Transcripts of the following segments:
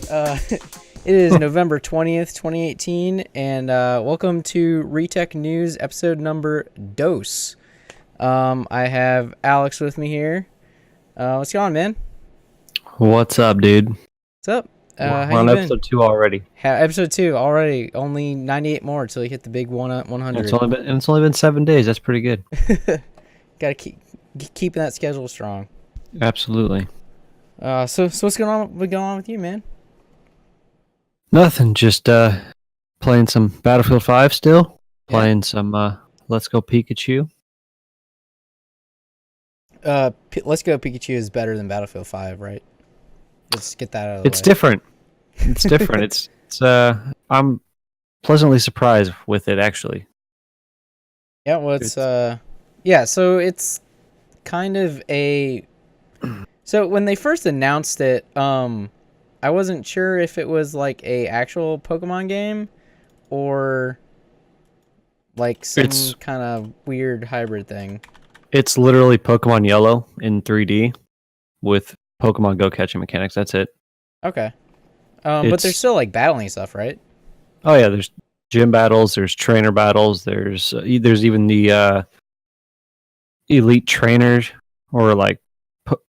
It is November 20th, 2018, and welcome to ReTek News episode number Dose. I have Alex with me here. What's going on, man? What's up, dude? What's up? We're How on you been? episode 2 already. Episode 2 already. Only 98 more until you hit the big 100. It's only been 7 days. That's pretty good. Gotta keeping that schedule strong. Absolutely. So what's going on? What's going on with you, man? Nothing. Just playing some Battlefield 5 still. Playing some Let's Go Pikachu. Let's Go Pikachu is better than Battlefield 5, right? Let's get that out of the way. It's different. It's different. it's I'm pleasantly surprised with it, actually. Yeah, well, so it's kind of a. So when they first announced it, I wasn't sure if it was like a actual Pokemon game, or like some kind of weird hybrid thing. It's literally Pokemon Yellow in 3D with Pokemon Go catching mechanics. That's it. Okay. But there's still like battling stuff, right? Oh yeah, there's gym battles, there's trainer battles, there's even the elite trainers or like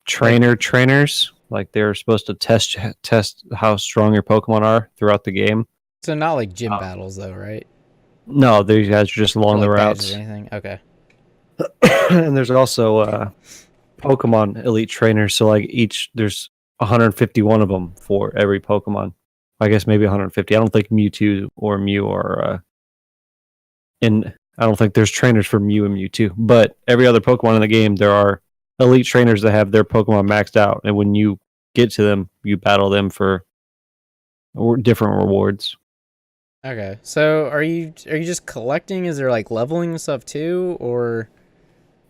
trainers. Like they're supposed to test how strong your Pokemon are throughout the game. So not like gym battles though, right? No, these guys are just along the routes. Or anything? Okay. And there's also Pokemon elite trainers. So like there's 151 of them for every Pokemon. I guess maybe 150. I don't think Mewtwo or Mew are I don't think there's trainers for Mew and Mewtwo. But every other Pokemon in the game, there are elite trainers that have their Pokemon maxed out, and when you get to them, you battle them for different rewards. Okay. So are you just collecting? Is there like leveling stuff too, or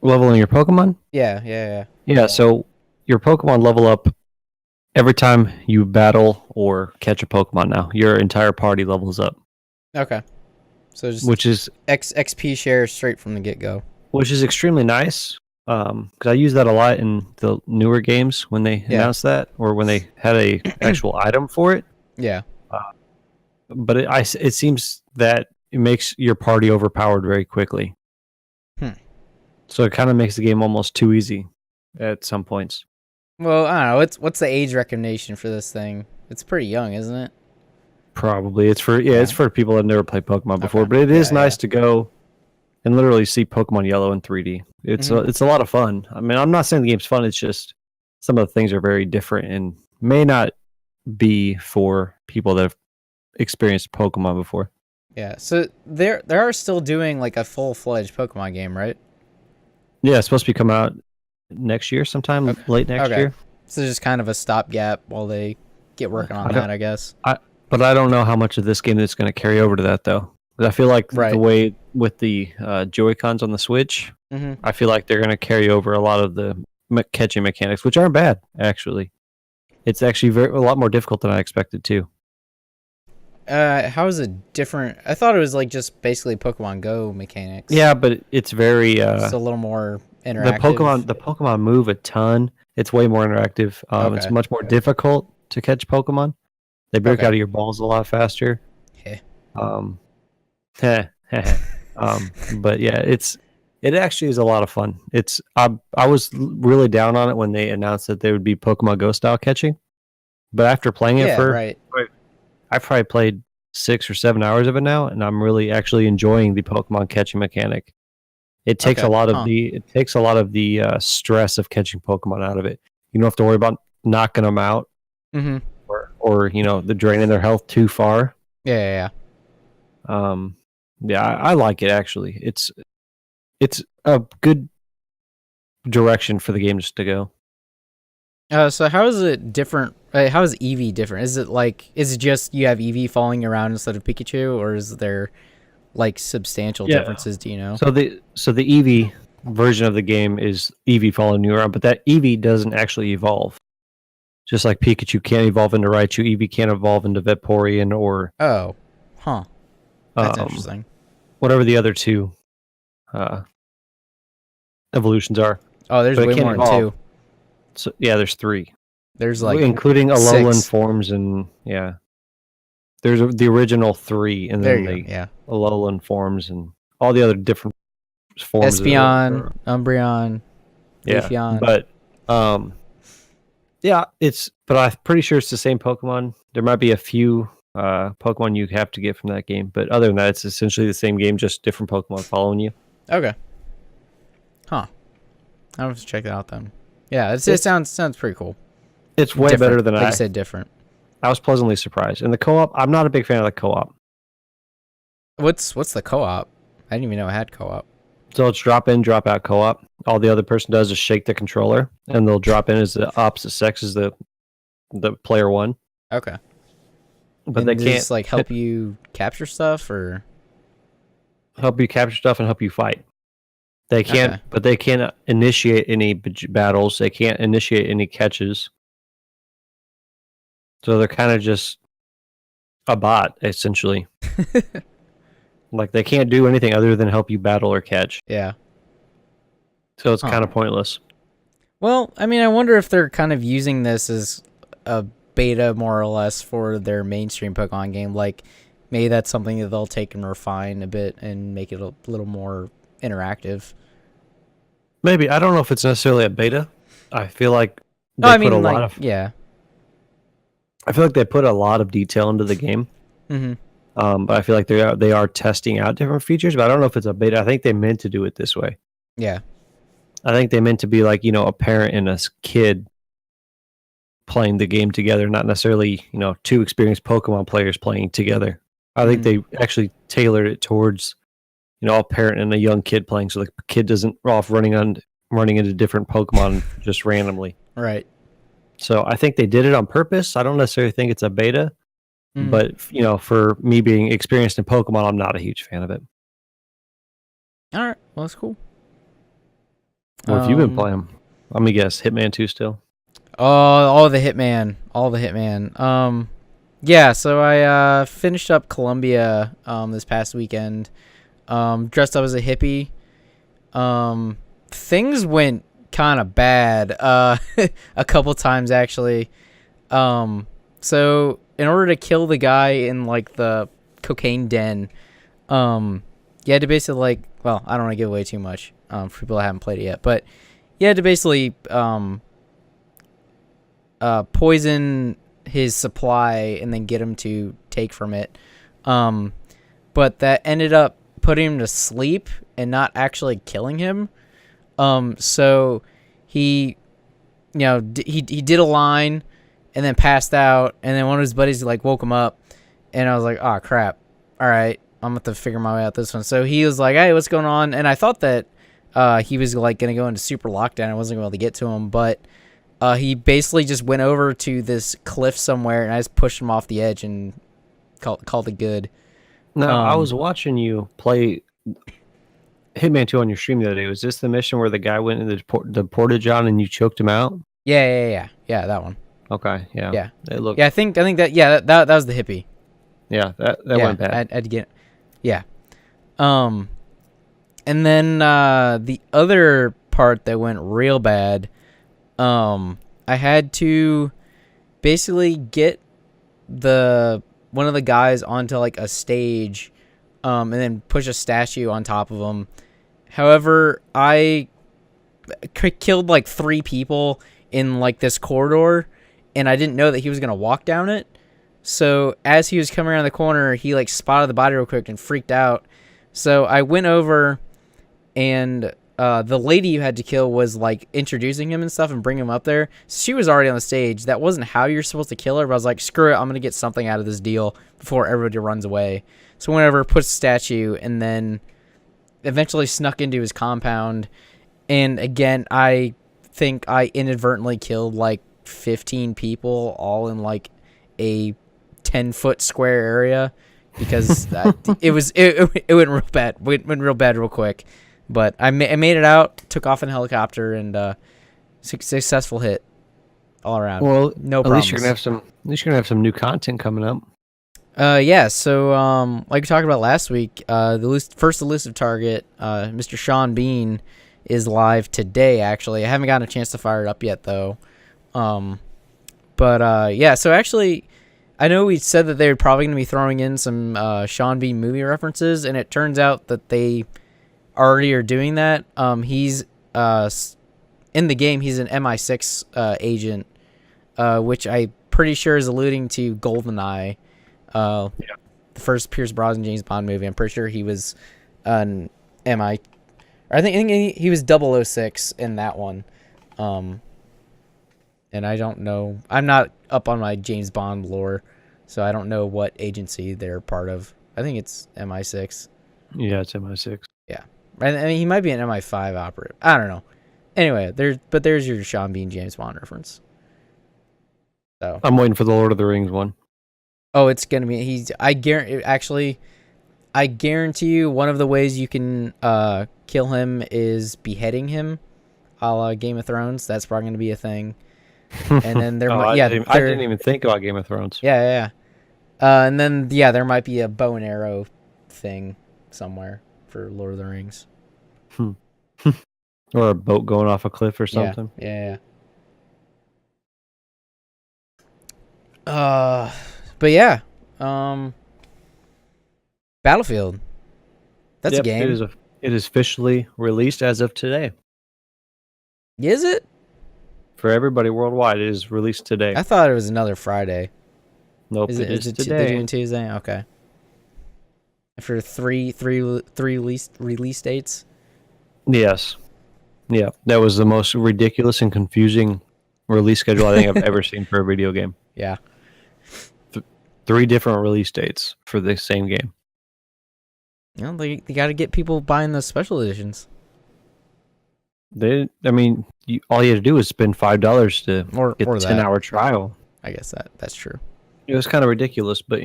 leveling your Pokemon? Yeah. Yeah, so your Pokemon level up every time you battle or catch a Pokemon now. Your entire party levels up. Okay. So just which is XP share straight from the get-go. Which is extremely nice. Because I use that a lot in the newer games when they announced that, or when they had a actual item for it. Yeah. But it seems that it makes your party overpowered very quickly. So it kind of makes the game almost too easy at some points. Well, I don't know. What's the age recognition for this thing? It's pretty young, isn't it? Probably. It's for people that never played Pokemon before. But it is nice to go and literally see Pokemon Yellow in 3D. It's a lot of fun. I mean, I'm not saying the game's fun. It's just some of the things are very different and may not be for people that have experienced Pokemon before. Yeah. So they are still doing like a full-fledged Pokemon game, right? Yeah, it's supposed to be coming out next year sometime, late next year. So just kind of a stopgap while they get working on that, I guess. But I don't know how much of this game that's going to carry over to that, though. I feel like the way with the Joy-Cons on the Switch, I feel like they're going to carry over a lot of the catching mechanics, which aren't bad, actually. It's actually a lot more difficult than I expected, too. How is it different? I thought it was like just basically Pokemon Go mechanics. Yeah, but it's very... it's a little more interactive. The Pokemon move a ton. It's way more interactive. It's much more difficult to catch Pokemon. They break out of your balls a lot faster. But yeah, it actually is a lot of fun. I was really down on it when they announced that there would be Pokemon Go style catching, but after playing it I've probably played 6 or 7 hours of it now, and I'm really actually enjoying the Pokemon catching mechanic. It takes a lot of the stress of catching Pokemon out of it. You don't have to worry about knocking them out, or the draining their health too far. Yeah. I like it actually. It's a good direction for the games to go. So how is it different? How is Eevee different? Is it just you have Eevee following around instead of Pikachu, or is there like substantial differences? Do you know? So the Eevee version of the game is Eevee following you around, but that Eevee doesn't actually evolve. Just like Pikachu can't evolve into Raichu, Eevee can't evolve into Vaporeon or that's interesting. Whatever the other two evolutions are. Oh, there's way more than 2. So yeah, there's 3. There's like including Alolan 6 forms and yeah. There's the original 3 and then the Alolan forms and all the other different forms. Espeon, Umbreon, Leafeon. But but I'm pretty sure it's the same Pokemon. There might be a few Pokemon you have to get from that game, but other than that, it's essentially the same game, just different Pokemon following you. Okay. Huh. I'll have to check that out then. Yeah, it sounds pretty cool. It's way better than like you said, different. I was pleasantly surprised. And the co-op, I'm not a big fan of the co-op. What's the co-op? I didn't even know it had co-op. So it's drop in, drop out co-op. All the other person does is shake the controller, and they'll drop in as the opposite sex as the player one. Okay. But and they can't like help you capture stuff or help you capture stuff and help you fight. They can't, but they can't initiate any battles. They can't initiate any catches. So they're kind of just a bot, essentially. Like, they can't do anything other than help you battle or catch. Yeah. So it's kind of pointless. Well, I mean, I wonder if they're kind of using this as a beta, more or less, for their mainstream Pokemon game. Like, maybe that's something that they'll take and refine a bit and make it a little more interactive. Maybe. I don't know if it's necessarily a beta. I feel like they put a lot of... Yeah. I feel like they put a lot of detail into the game. Mm-hmm. But I feel like they are testing out different features, but I don't know if it's a beta. I think they meant to do it this way. Yeah. I think they meant to be like, a parent and a kid playing the game together, not necessarily, two experienced Pokemon players playing together. I think they actually tailored it towards, a parent and a young kid playing, so the kid doesn't off running into different Pokemon just randomly. Right. So I think they did it on purpose. I don't necessarily think it's a beta, but for me being experienced in Pokemon, I'm not a huge fan of it. All right, well, that's cool. What have you been playing? Let me guess, Hitman 2 still? All the Hitman. Yeah, so I finished up Columbia this past weekend. Dressed up as a hippie. Things went kind of bad a couple times, actually. So in order to kill the guy in like the cocaine den, you had to basically I don't want to give away too much for people that haven't played it yet, but you had to basically poison his supply and then get him to take from it. But that ended up putting him to sleep and not actually killing him. So he did a line and then passed out, and then one of his buddies woke him up, and I was like, oh crap, all right, I'm gonna have to figure my way out this one. So he was like, hey, what's going on? And I thought that he was gonna go into super lockdown. I wasn't gonna be able to get to him, but he basically just went over to this cliff somewhere, and I just pushed him off the edge and called it good. No, I was watching you play Hitman 2 on your stream the other day. Was this the mission where the guy went into the porta-john and you choked him out? Yeah, that one. Okay, yeah. It looked... Yeah, I think that was the hippie. Yeah, that went bad. I'd get it. Yeah. And then the other part that went real bad, I had to basically get one of the guys onto a stage, and then push a statue on top of him. However, I killed 3 people in this corridor, and I didn't know that he was gonna walk down it. So as he was coming around the corner, he spotted the body real quick and freaked out. So I went over, and the lady you had to kill was introducing him and stuff and bring him up there. She was already on the stage. That wasn't how you're supposed to kill her, but I was like, screw it, I'm gonna get something out of this deal before everybody runs away. So went over, put a statue, and then eventually snuck into his compound. And again, I think I inadvertently killed 15 people all in a 10-foot square area, because it went real bad. Went real bad real quick. But I made it out, took off in a helicopter, and successful hit all around. Well, no at problems. least you're gonna have some new content coming up. Yeah. So like we talked about last week, the first elusive target, Mr. Sean Bean, is live today. Actually, I haven't gotten a chance to fire it up yet though. But yeah, so actually, I know we said that they were probably going to be throwing in some Sean Bean movie references, and it turns out that they already are doing that. He's in the game. He's an MI6 agent, which I'm pretty sure is alluding to GoldenEye, the first Pierce Brosnan James Bond movie. I'm pretty sure he was an MI. I think he was 006 in that one. And I don't know. I'm not up on my James Bond lore, so I don't know what agency they're part of. I think it's MI6. Yeah, it's MI6. Yeah. I mean, he might be an MI5 operative. I don't know. Anyway, there's your Sean Bean James Bond reference. So I'm waiting for the Lord of the Rings one. Oh, it's gonna be I guarantee you one of the ways you can kill him is beheading him, a la Game of Thrones. That's probably gonna be a thing. And then there I didn't even think about Game of Thrones. Yeah. And then there might be a bow and arrow thing somewhere for Lord of the Rings. Or a boat going off a cliff or something. Yeah. But yeah. Battlefield. That's a game. It is officially released as of today. Is it? For everybody worldwide, it is released today. I thought it was another Friday. Nope, it is today. They're doing Tuesday? Okay. After three release dates? Yes. Yeah, that was the most ridiculous and confusing release schedule I think I've ever seen for a video game. Yeah. 3 different release dates for the same game. You know, they got to get people buying the special editions. All you had to do was spend $5 to get the 10-hour trial. I guess that's true. It was kind of ridiculous, but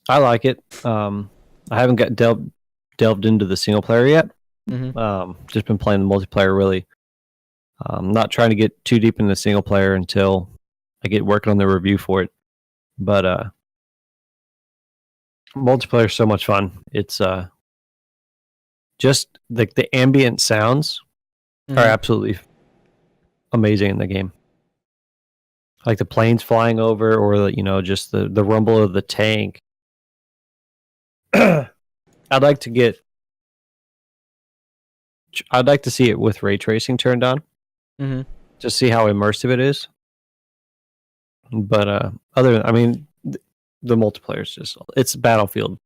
I like it. I haven't delved into the single player yet. Mm-hmm. Just been playing the multiplayer really. Not trying to get too deep into the single player until I get working on the review for it. But multiplayer is so much fun. It's just like the ambient sounds are absolutely amazing in the game. Like the planes flying over, or just the rumble of the tank. I'd like to see it with ray tracing turned on, to see how immersive it is. But the multiplayer is it's Battlefield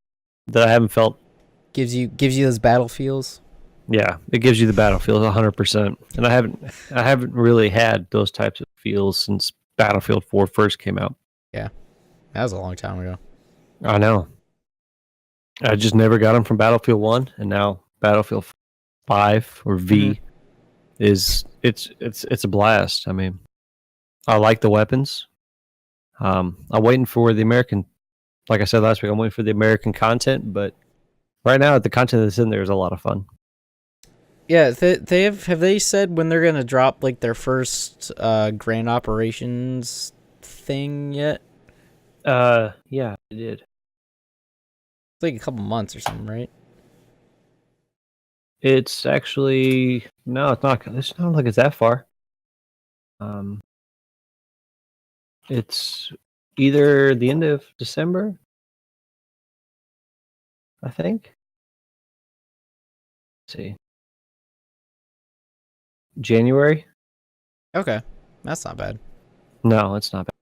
that I haven't felt. Gives you those battle feels. Yeah, it gives you the Battlefield 100%, and I haven't really had those types of feels since Battlefield 4 first came out. Yeah, that was a long time ago. I know. I just never got them from Battlefield 1, and now Battlefield 5 or V it's a blast. I mean, I like the weapons. I'm waiting for the American. Like I said last week, I'm waiting for the American content, but right now the content that's in there is a lot of fun. Yeah, have they said when they're gonna drop like their first Grand Operations thing yet? Yeah, they did. It's like a couple months or something, right? It's actually no, it's not. It's not like it's that far. It's either the end of December, I think. Let's see. January? Okay. That's not bad. No, it's not bad.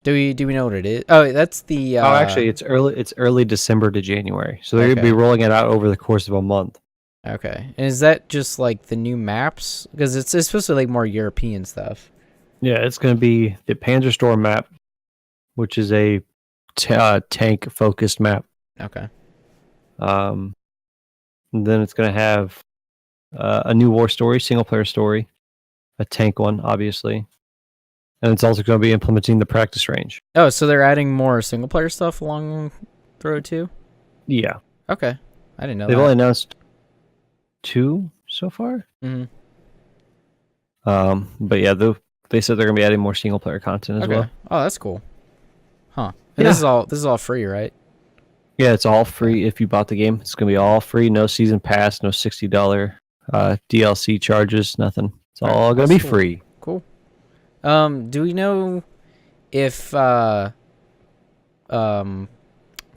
Do we know what it is? Oh, that's the actually it's early December to January. So they're gonna be rolling it out over the course of a month. Okay. And is that just like the new maps? Because it's supposed to be like more European stuff. Yeah, it's gonna be the Panzerstorm map, which is a tank focused map. Okay. And then it's gonna have a new war story, single player story, a tank one, obviously, and it's also going to be implementing the practice range. Oh, so they're adding more single player stuff along the road too? Yeah. Okay, I didn't know. They've only announced 2 so far. Mm-hmm. But yeah, they said they're going to be adding more single player content as well. Oh, that's cool. Huh? And this is all free, right? Yeah, it's all free if you bought the game. It's going to be all free, no season pass, no $60 DLC charges, nothing. It's all going to be free. Cool. Do we know if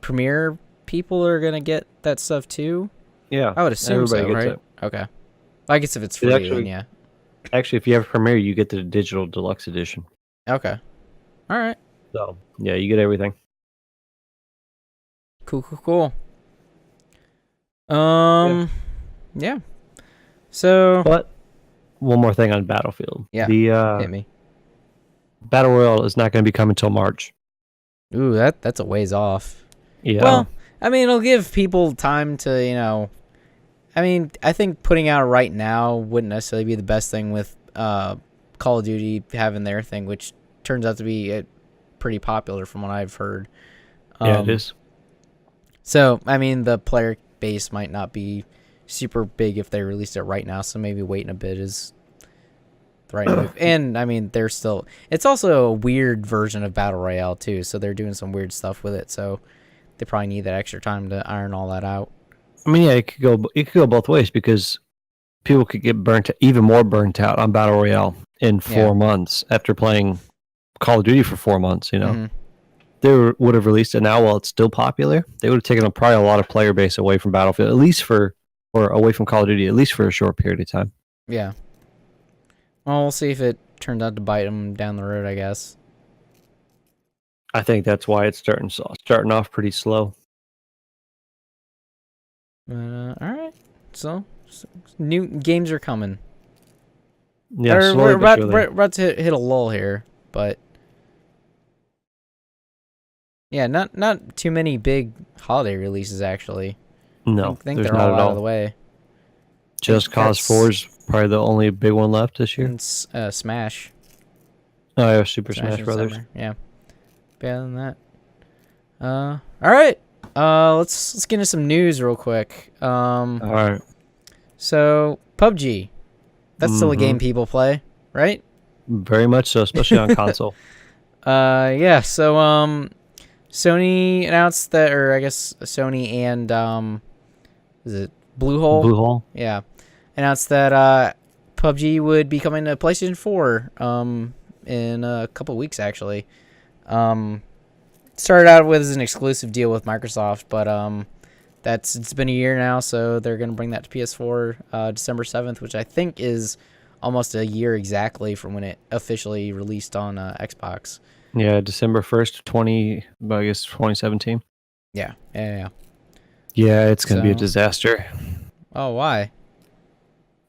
Premiere people are gonna get that stuff too? Yeah, I would assume so, gets right? it. Okay. I guess if it's free, then yeah. Actually, if you have Premiere, you get the digital deluxe edition. Okay. All right. So yeah, you get everything. Cool. Yeah. So. But one more thing on Battlefield. Yeah. The hit me. Battle Royale is not going to be coming until March. Ooh, that's a ways off. Yeah. Well, I mean, it'll give people time to, you know. I mean, I think putting out right now wouldn't necessarily be the best thing with Call of Duty having their thing, which turns out to be pretty popular from what I've heard. Yeah, it is. So, I mean, the player base might not be super big if they released it right now, so maybe waiting a bit is the right move. And, I mean, it's also a weird version of Battle Royale, too, so they're doing some weird stuff with it, so they probably need that extra time to iron all that out. I mean, yeah, it could go both ways because people could get even more burnt out on Battle Royale in 4 months after playing Call of Duty for 4 months, you know. Mm-hmm. They would have released it now while it's still popular. They would have taken probably a lot of player base away from Battlefield, or away from Call of Duty, at least for a short period of time. Yeah. Well, we'll see if it turns out to bite them down the road, I guess. I think that's why it's starting off pretty slow. All right. So new games are coming. Yeah, we're about to hit a lull here, but yeah, not too many big holiday releases actually. No, I think they're all out of the way. Just Cause 4 is probably the only big one left this year. And Smash. Oh yeah, Super Smash Brothers. Summer. Yeah. Better than that. All right. Let's get into some news real quick. All right. So PUBG, that's still a game people play, right? Very much so, especially on console. Yeah. So Sony announced that, or I guess Sony and is it Bluehole? Bluehole. Yeah, announced that PUBG would be coming to PlayStation 4 in a couple weeks actually. Started out with as an exclusive deal with Microsoft, but it's been a year now, so they're going to bring that to PS4 December 7th, which I think is almost a year exactly from when it officially released on Xbox. Yeah, December 1st, 2017. Yeah. Yeah, it's going to be a disaster. Oh, why?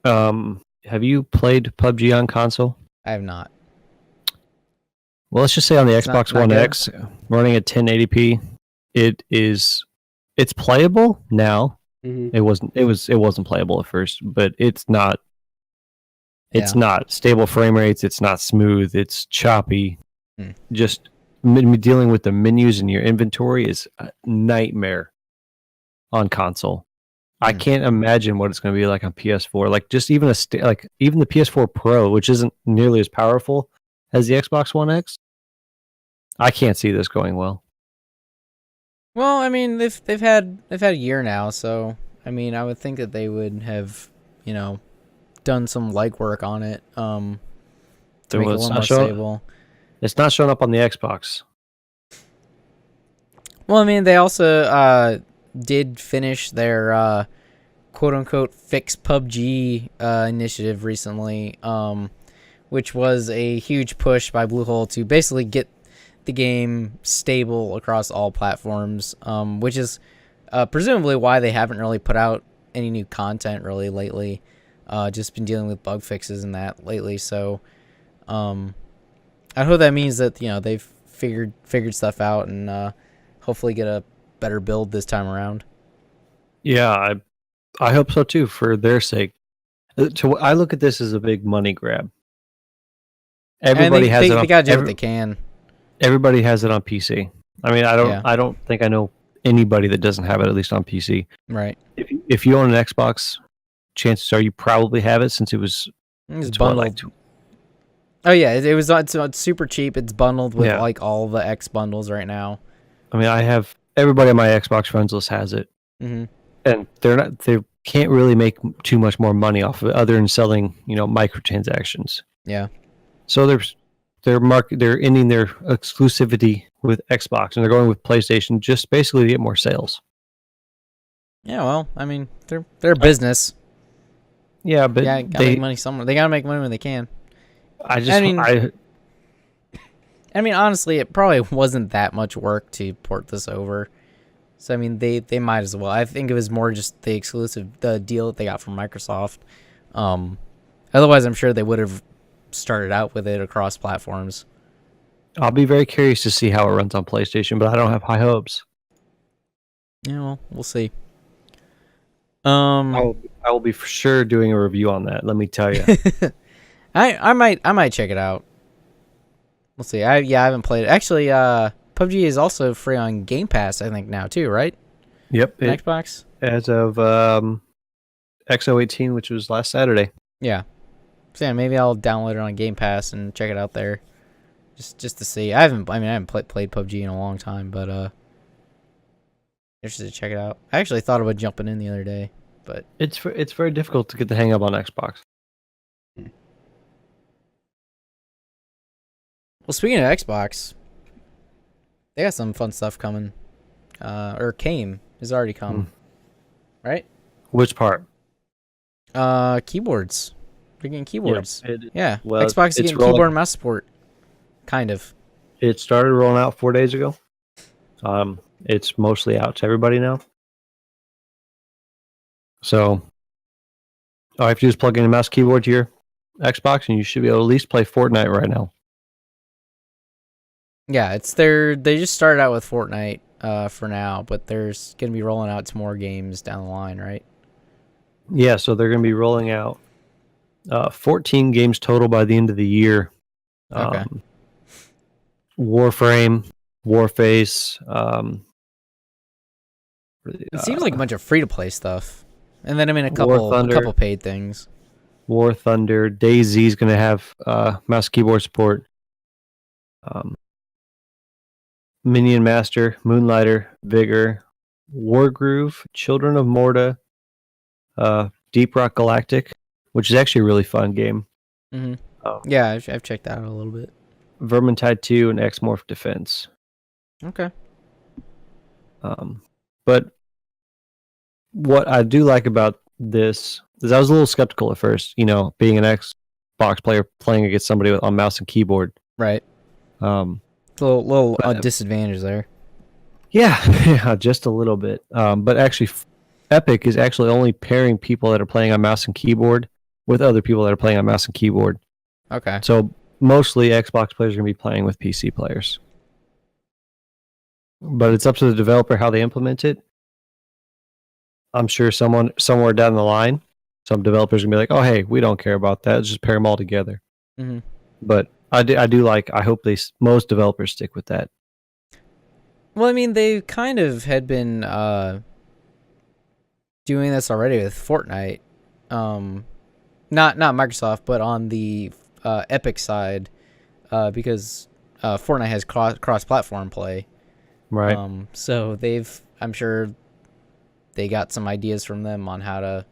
Have you played PUBG on console? I have not. Well, let's just say on the Xbox One X, running at 1080p, it's playable now. Mm-hmm. It wasn't playable at first, but it's not stable frame rates. It's not smooth. It's choppy. Just dealing with the menus in your inventory is a nightmare on console. I can't imagine what it's going to be like on PS4. Like just even even the PS4 Pro, which isn't nearly as powerful as the Xbox One X. I can't see this going well. Well, I mean, they've had a year now, so I mean, I would think that they would have, done some legwork on it, to make it a little more stable. It's not showing up on the Xbox. Well, I mean, they also did finish their quote unquote fix PUBG initiative recently, which was a huge push by Bluehole to basically get the game stable across all platforms, which is presumably why they haven't really put out any new content really lately. Just been dealing with bug fixes and that lately. So I hope that means that they've figured stuff out and hopefully get a better build this time around. Yeah, I hope so too, for their sake. I look at this as a big money grab. Everybody has it. They gotta do what they can. Everybody has it on PC. I mean, I don't think I know anybody that doesn't have it, at least on PC. Right. If you own an Xbox, chances are you probably have it, since it's bundled. Oh yeah, it's super cheap. It's bundled with like all the X bundles right now. I mean, everybody on my Xbox friends list has it, and they can't really make too much more money off of it other than selling microtransactions. Yeah. So they're ending their exclusivity with Xbox and they're going with PlayStation just basically to get more sales. Yeah, well, I mean, they're a business. Yeah, but gotta make money somewhere. They gotta make money when they can. I mean, honestly, it probably wasn't that much work to port this over. So I mean, they might as well. I think it was more just the deal that they got from Microsoft. Otherwise, I'm sure they would have started out with it across platforms. I'll be very curious to see how it runs on PlayStation, but I don't have high hopes. Yeah, well, we'll see. I will be for sure doing a review on that. Let me tell you. I might check it out. We'll see. I haven't played it. Actually, PUBG is also free on Game Pass, I think, now too, right? Yep. Xbox? As of XO18, which was last Saturday. Yeah. So yeah, maybe I'll download it on Game Pass and check it out there. Just to see. I haven't played PUBG in a long time, but interested to check it out. I actually thought about jumping in the other day, but it's very difficult to get the hang of on Xbox. Well, speaking of Xbox, they got some fun stuff coming. Or came. Has already come. Right? Which part? Keyboards. They're getting keyboards. Yeah. Well, Xbox is getting keyboard and mouse support. Kind of. It started rolling out 4 days ago. It's mostly out to everybody now. So all you have to do is plug in a mouse keyboard to your Xbox and you should be able to at least play Fortnite right now. Yeah, they just started out with Fortnite for now, but there's going to be rolling out some more games down the line, right? Yeah, so they're going to be rolling out 14 games total by the end of the year. Okay. Warframe, Warface. It seems like a bunch of free-to-play stuff. And then, I mean, a couple paid things. War Thunder. DayZ's going to have mouse keyboard support. Minion Master, Moonlighter, Vigor, Wargroove, Children of Morta, Deep Rock Galactic, which is actually a really fun game. Mm-hmm. Yeah, I've checked that out a little bit. Vermintide 2 and X-Morph Defense. Okay. But what I do like about this is I was a little skeptical at first, being an Xbox player playing against somebody on mouse and keyboard. Right. It's a little disadvantage there. Yeah, just a little bit. But actually, Epic is actually only pairing people that are playing on mouse and keyboard with other people that are playing on mouse and keyboard. Okay. So mostly Xbox players are going to be playing with PC players. But it's up to the developer how they implement it. I'm sure somewhere down the line, some developers are going to be like, oh, hey, we don't care about that. Let's just pair them all together. Mm-hmm. But I hope most developers stick with that. Well, I mean, they kind of had been doing this already with Fortnite. Not Microsoft, but on the Epic side, because Fortnite has cross-platform play. Right. So I'm sure they got some ideas from them on how to,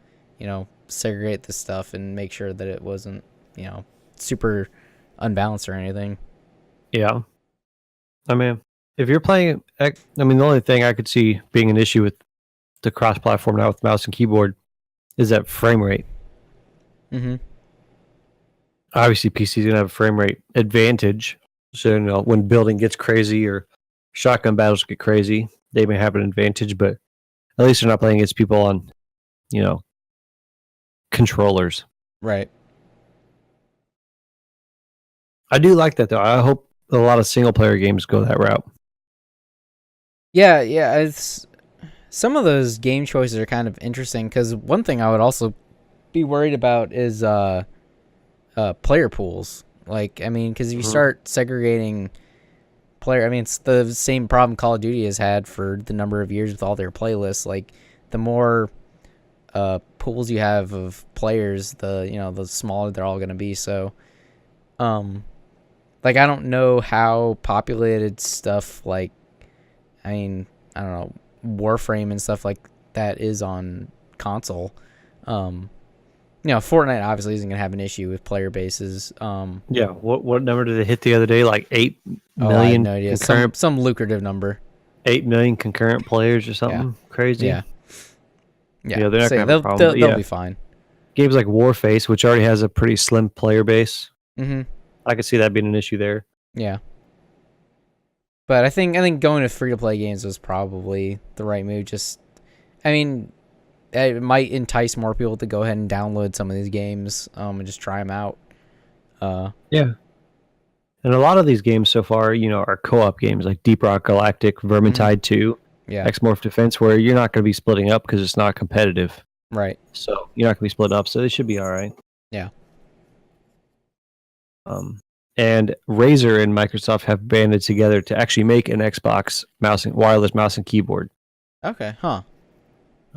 segregate this stuff and make sure that it wasn't, super unbalanced or anything. Yeah. I mean, if you're playing, the only thing I could see being an issue with the cross-platform now with mouse and keyboard is that frame rate. Mm-hmm. Obviously, PC's going to have a frame rate advantage. So, when building gets crazy or shotgun battles get crazy, they may have an advantage, but at least they're not playing against people on, controllers. Right. I do like that, though. I hope a lot of single-player games go that route. Yeah. Some of those game choices are kind of interesting, because one thing I would also be worried about is player pools. Because if you start segregating player, it's the same problem Call of Duty has had for the number of years with all their playlists. Like, the more pools you have of players, the smaller they're all going to be. So, I don't know how populated stuff I don't know, Warframe and stuff like that is on console. Fortnite obviously isn't gonna have an issue with player bases. Yeah. What number did it hit the other day? Like 8 Oh, I have million no idea. concurrent. Some lucrative number. 8 million concurrent players or Yeah, something crazy. yeah, yeah. Yeah, they're not So gonna yeah, have a problem. But they'll yeah, be fine. games like Warface, which already has a pretty slim player base, Mm-hmm. I could see that being an issue there. Yeah. But I think going to free to play games was probably the right move. Just, I mean, it might entice more people to go ahead and download some of these games and just try them out. Yeah. And a lot of these games so far, are co-op games like Deep Rock Galactic, Vermintide 2, Yeah. Xmorph Defense, where you're not going to be splitting up because it's not competitive. Right. So you're not going to be split up, so they should be all right. Yeah. And Razer and Microsoft have banded together to actually make an Xbox wireless mouse and keyboard. Okay. Huh.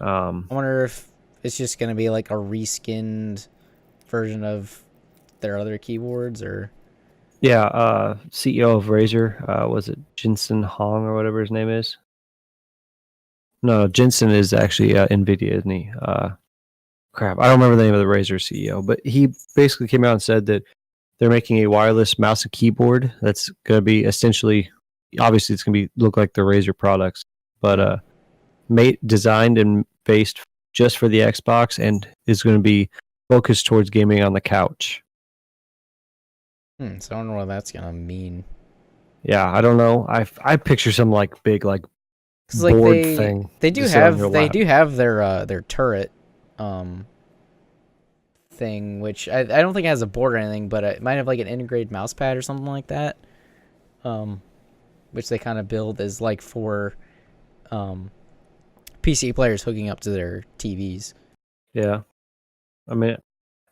I wonder if it's just going to be like a reskinned version of their other keyboards, or... Yeah, CEO of Razer, was it Jensen Hong or whatever his name is? No, Jensen is actually NVIDIA, isn't he? Crap, I don't remember the name of the Razer CEO, but he basically came out and said that they're making a wireless mouse and keyboard that's going to be essentially, obviously, it's going to look like the Razer products, but designed and based just for the Xbox, and is going to be focused towards gaming on the couch. So I don't know what that's gonna mean. Yeah, I don't know. I picture some like big board thing. They do have their turret thing, which I don't think it has a board or anything, but it might have like an integrated mouse pad or something like that. Which they kind of build as like for PC players hooking up to their TVs. Yeah, I mean,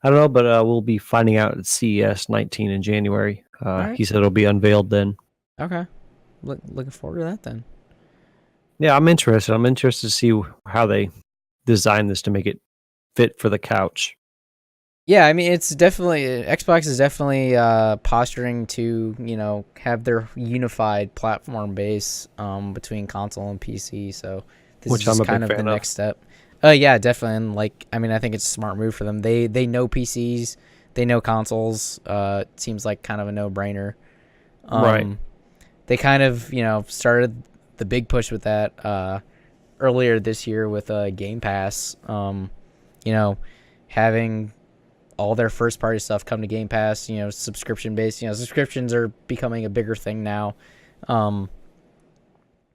I don't know, but we'll be finding out at CES 19 in January. Right. He said it'll be unveiled then. Okay. Looking forward to that then. Yeah, I'm interested. I'm interested to see how they design this to make it fit for the couch. Yeah, I mean, it's definitely... Xbox is definitely posturing to, have their unified platform base between console and PC, so this is just kind of the next step. Yeah, definitely. And I think it's a smart move for them. They know PCs, they know consoles. It seems like kind of a no-brainer. Right. They kind of, started the big push with that earlier this year with Game Pass. Having all their first-party stuff come to Game Pass, subscription-based. Subscriptions are becoming a bigger thing now. To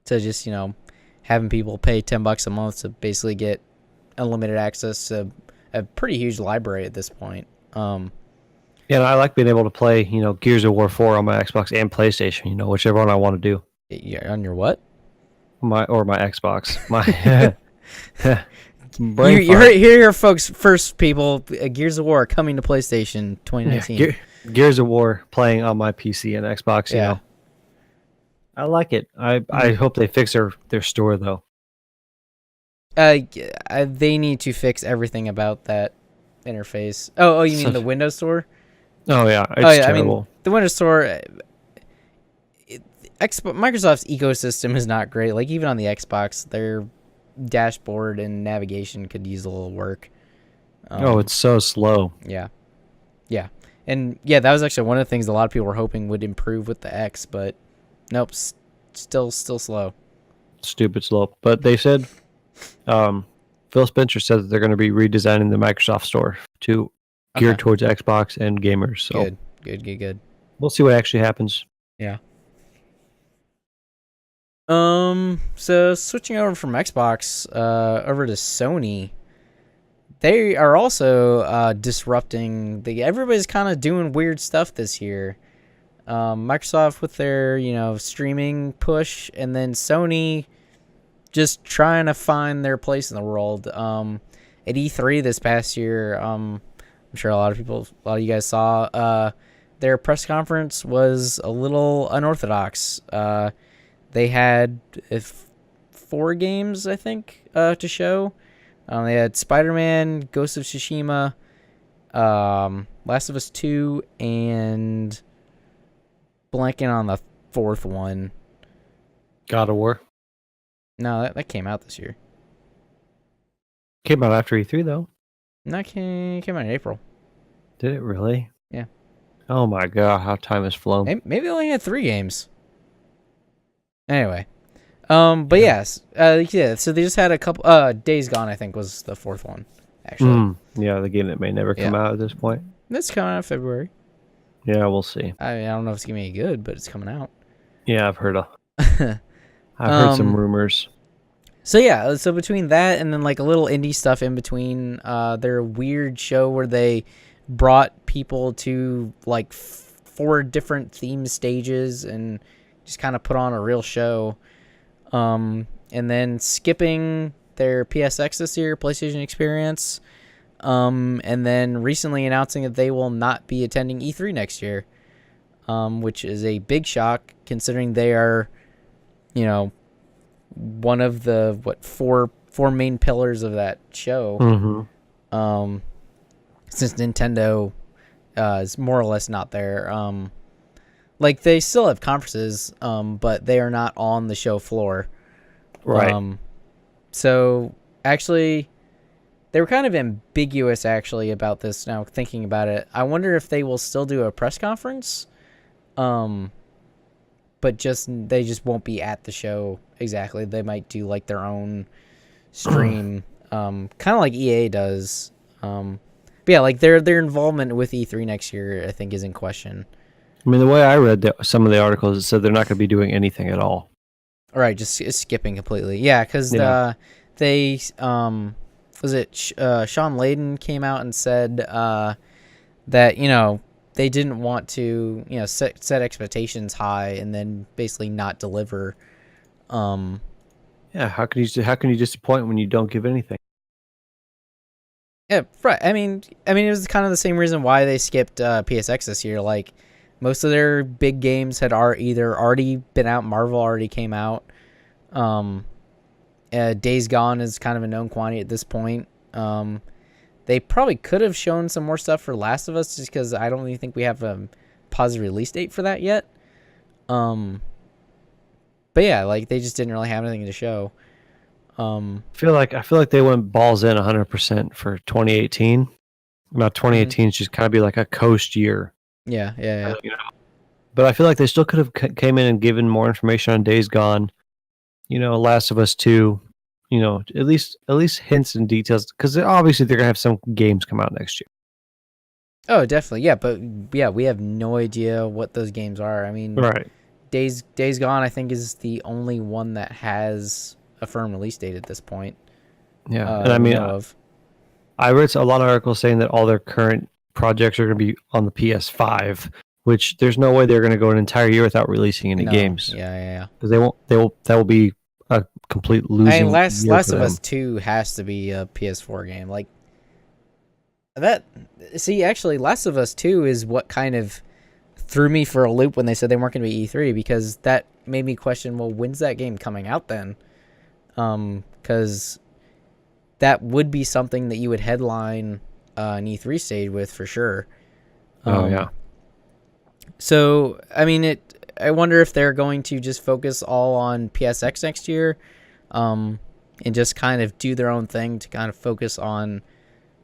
just, having people pay $10 a month to basically get unlimited access to a pretty huge library at this point. Yeah, and I like being able to play, Gears of War 4 on my Xbox and PlayStation, whichever one I want to do. Yeah, on your what? My Xbox. My you heard here, folks. First, people, Gears of War coming to PlayStation 2019. Yeah, Gears of War playing on my PC and Xbox. Yeah, I like it. I hope they fix their store though. They need to fix everything about that interface. Oh, you mean the Windows Store? Oh yeah, it's terrible. I mean, the Windows Store. Microsoft's ecosystem is not great. Like even on the Xbox, their dashboard and navigation could use a little work. It's so slow. Yeah, and that was actually one of the things a lot of people were hoping would improve with the X, but nope, still slow. Stupid slow. But they said, Phil Spencer said that they're going to be redesigning the Microsoft Store to geared towards Xbox and gamers. So good. We'll see what actually happens. Yeah. So switching over from Xbox, over to Sony, they are also disrupting. Everybody's kind of doing weird stuff this year. Microsoft with their streaming push, and then Sony just trying to find their place in the world. At E3 this past year, I'm sure a lot of you guys saw. Their press conference was a little unorthodox. They had 4 games, I think, to show. They had Spider-Man, Ghost of Tsushima, Last of Us 2, and blanking on the 4th one. God of War? No, that came out this year. Came out after E3, though. That came out in April. Did it really? Yeah. Oh my god, how time has flown. Maybe they only had 3 games. Anyway. But yes. Yeah, so they just had a couple Days Gone, I think, was the 4th one, actually. Yeah, the game that may never come out at this point. That's coming out in February. Yeah, we'll see. I don't know if it's gonna be any good, but it's coming out. Yeah, I've heard some rumors. So yeah, so between that and then like a little indie stuff in between, their weird show where they brought people to like 4 different theme stages and just kind of put on a real show. And then skipping their PSX this year, PlayStation Experience, and then recently announcing that they will not be attending E3 next year, which is a big shock considering they are, you know, one of the four main pillars of that show. Since Nintendo is more or less not there. Like they still have conferences, but they are not on the show floor. Right. So actually, they were kind of ambiguous actually about this. Now thinking about it, I wonder if they will still do a press conference, but they just won't be at the show exactly. They might do like their own stream, kind of like EA does. But yeah, like their involvement with E3 next year, I think, is in question. I mean, the way I read some of the articles, it said they're not going to be doing anything at all. All right, just skipping completely. Yeah, because they Sean Layden came out and said that they didn't want to set expectations high and then basically not deliver. Yeah, how can you disappoint when you don't give anything? Yeah, right. I mean, it was kind of the same reason why they skipped PSX this year. Like, most of their big games had either already been out. Marvel already came out. Days Gone is kind of a known quantity at this point. They probably could have shown some more stuff for Last of Us, just because I don't even think we have a positive release date for that yet. But yeah, like they just didn't really have anything to show. I feel like they went balls in 100% for 2018. Now 2018 should kind of be like a coast year. Yeah. But I feel like they still could have came in and given more information on Days Gone. Last of Us 2. At least hints and details, because obviously they're gonna have some games come out next year. Oh, definitely, yeah. But yeah, we have no idea what those games are. I mean, right. Days Gone, I think, is the only one that has a firm release date at this point. Yeah, and I mean, I read a lot of articles saying that all their current projects are going to be on the PS5, which there's no way they're going to go an entire year without releasing any games. Yeah. Because that will be a complete losing. I mean, Last of Us 2 has to be a PS4 game. Like that. See, actually, Last of Us 2 is what kind of threw me for a loop when they said they weren't going to be E3, because that made me question, well, when's that game coming out then? Because that would be something that you would headline an E3 stage with for sure. Yeah. So, I mean, I wonder if they're going to just focus all on PSX next year, and just kind of do their own thing to kind of focus on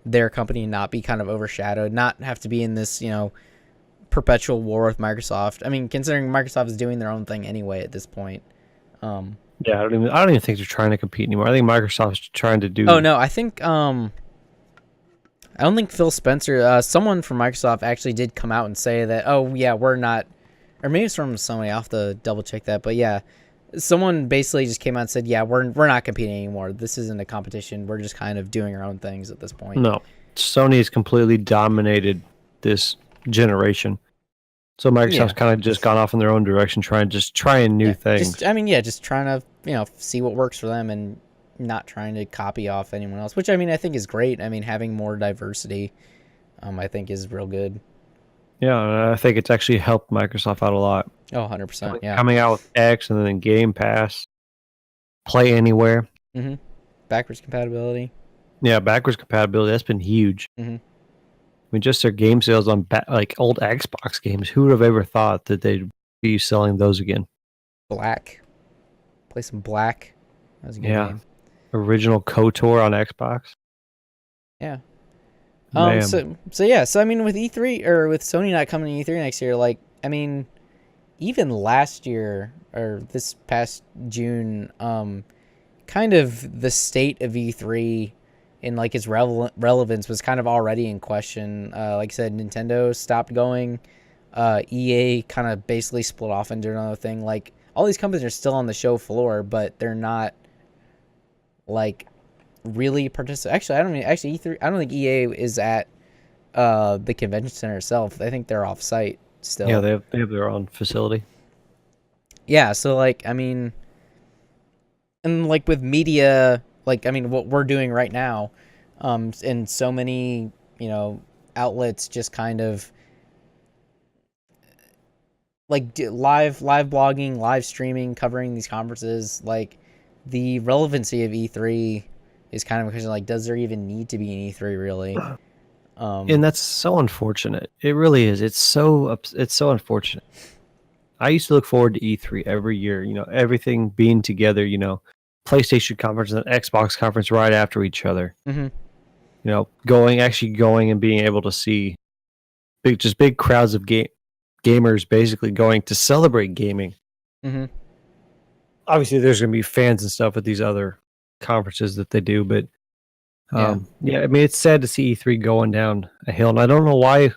their company and not be kind of overshadowed, not have to be in this, perpetual war with Microsoft. I mean, considering Microsoft is doing their own thing anyway at this point. Yeah, I don't even think they're trying to compete anymore. I think Microsoft's trying to do. Oh no, I think I don't think Phil Spencer, someone from Microsoft actually did come out and say that, oh yeah, we're not, or maybe it's from Sony. I'll have to double check that. But yeah, someone basically just came out and said, yeah, we're not competing anymore. This isn't a competition. We're just kind of doing our own things at this point. No, Sony has completely dominated this generation. So Microsoft's kind of just gone off in their own direction, trying new things. Just trying to see what works for them and not trying to copy off anyone else, which I think is great. I mean, having more diversity, I think is real good. Yeah, I think it's actually helped Microsoft out a lot. Oh, 100%. Yeah, coming out with X and then Game Pass, Play Anywhere. Backwards compatibility. Yeah, backwards compatibility. That's been huge. I mean, just their game sales on like old Xbox games. Who would have ever thought that they'd be selling those again? Black. Play some Black. That was a good game. Original KOTOR on Xbox. Yeah. So I mean, with E3 or with Sony not coming to E3 next year, like, I mean, even last year or this past June, kind of the state of E3 and like its relevance was kind of already in question. Like I said, Nintendo stopped going. EA kind of basically split off into another thing. Like, all these companies are still on the show floor, but they're not like really participating. Actually, E3. I don't think EA is at the convention center itself. I think they're off site still. Yeah, they have their own facility. Yeah, so like, I mean, and like with media, like, I mean, what we're doing right now, and so many, outlets just kind of like live blogging, live streaming, covering these conferences. Like, the relevancy of E3 is kind of a question, like, does there even need to be an E3 really? And that's so unfortunate. It really is. It's so unfortunate. I used to look forward to E3 every year. Everything being together. PlayStation conference and Xbox conference right after each other. Mm-hmm. Going and being able to see big crowds of gamers basically going to celebrate gaming. Mm-hmm. Obviously, there's going to be fans and stuff at these other conferences that they do, but I mean, it's sad to see E3 going down a hill, and I don't know why.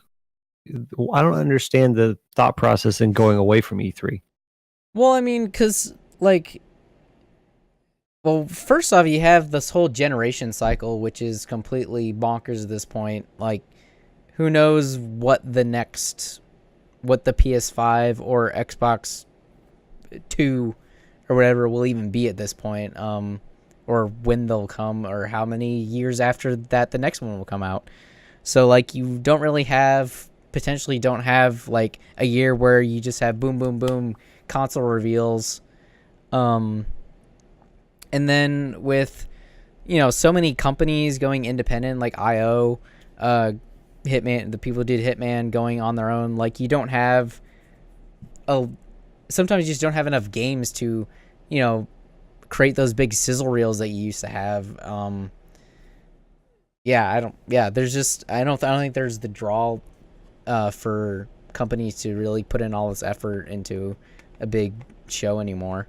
I don't understand the thought process in going away from E3. Well, I mean, because first off, you have this whole generation cycle, which is completely bonkers at this point. Like, who knows what the PS5 or Xbox 2 or whatever will even be at this point, or when they'll come, or how many years after that the next one will come out. So, like, you potentially don't have, like, a year where you just have boom, boom, boom console reveals. And then with, so many companies going independent, like IO, Hitman, the people who did Hitman going on their own, like, you don't have sometimes you just don't have enough games to, create those big sizzle reels that you used to have. I don't think there's the draw for companies to really put in all this effort into a big show anymore.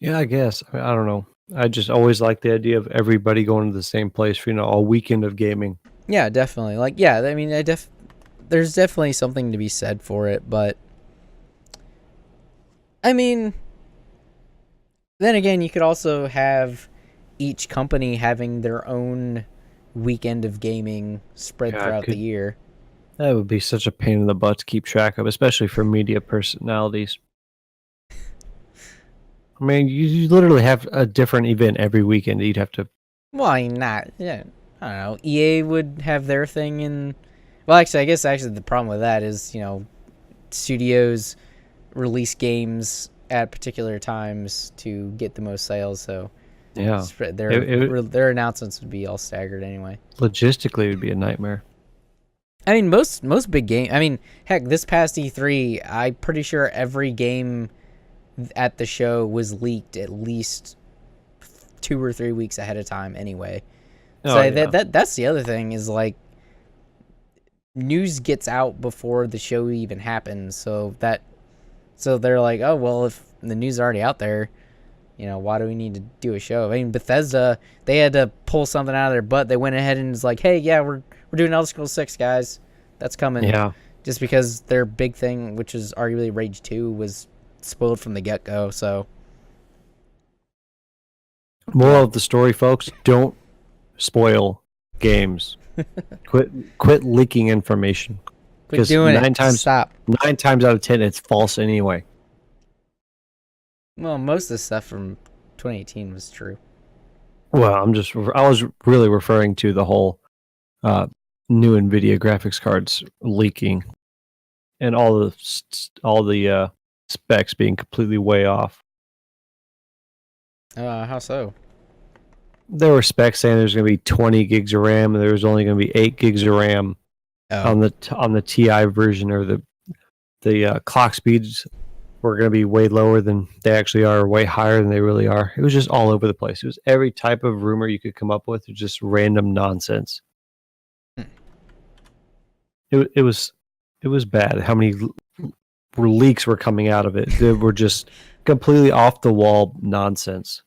Yeah, I guess. I mean, I don't know. I just always like the idea of everybody going to the same place for, a weekend of gaming. Yeah, definitely. Like, yeah, I mean, there's definitely something to be said for it, but I mean, then again, you could also have each company having their own weekend of gaming spread throughout the year. That would be such a pain in the butt to keep track of, especially for media personalities. I mean, you literally have a different event every weekend. You'd have to. Why not? Yeah, I don't know. EA would have their thing in. Well, actually, I guess the problem with that is, studios release games at particular times to get the most sales. So yeah, their announcements would be all staggered anyway. Logistically, it would be a nightmare. I mean, most big games. I mean, heck, this past E3, I'm pretty sure every game at the show was leaked at least 2 or 3 weeks ahead of time anyway. That's the other thing is, like, news gets out before the show even happens, so they're like, oh, well, if the news is already out there, why do we need to do a show? I mean, Bethesda, they had to pull something out of their butt. They went ahead and was like, hey, yeah, we're doing Elder Scrolls 6, guys. That's coming. Yeah. Just because their big thing, which is arguably Rage 2, was spoiled from the get-go, so. Moral of the story, folks, don't spoil games. Quit leaking information. Quit doing Stop. 9 times out of 10, it's false anyway. Well, most of the stuff from 2018 was true. Well, I was really referring to the whole new NVIDIA graphics cards leaking and all the specs being completely way off. How so? There were specs saying there's going to be 20 gigs of RAM, and there was only going to be 8 gigs of RAM on the TI version, or the clock speeds were going to be way lower than they actually are, or way higher than they really are. It was just all over the place. It was every type of rumor you could come up with, just random nonsense. it was bad. How many leaks were coming out of it? They were just completely off the wall nonsense.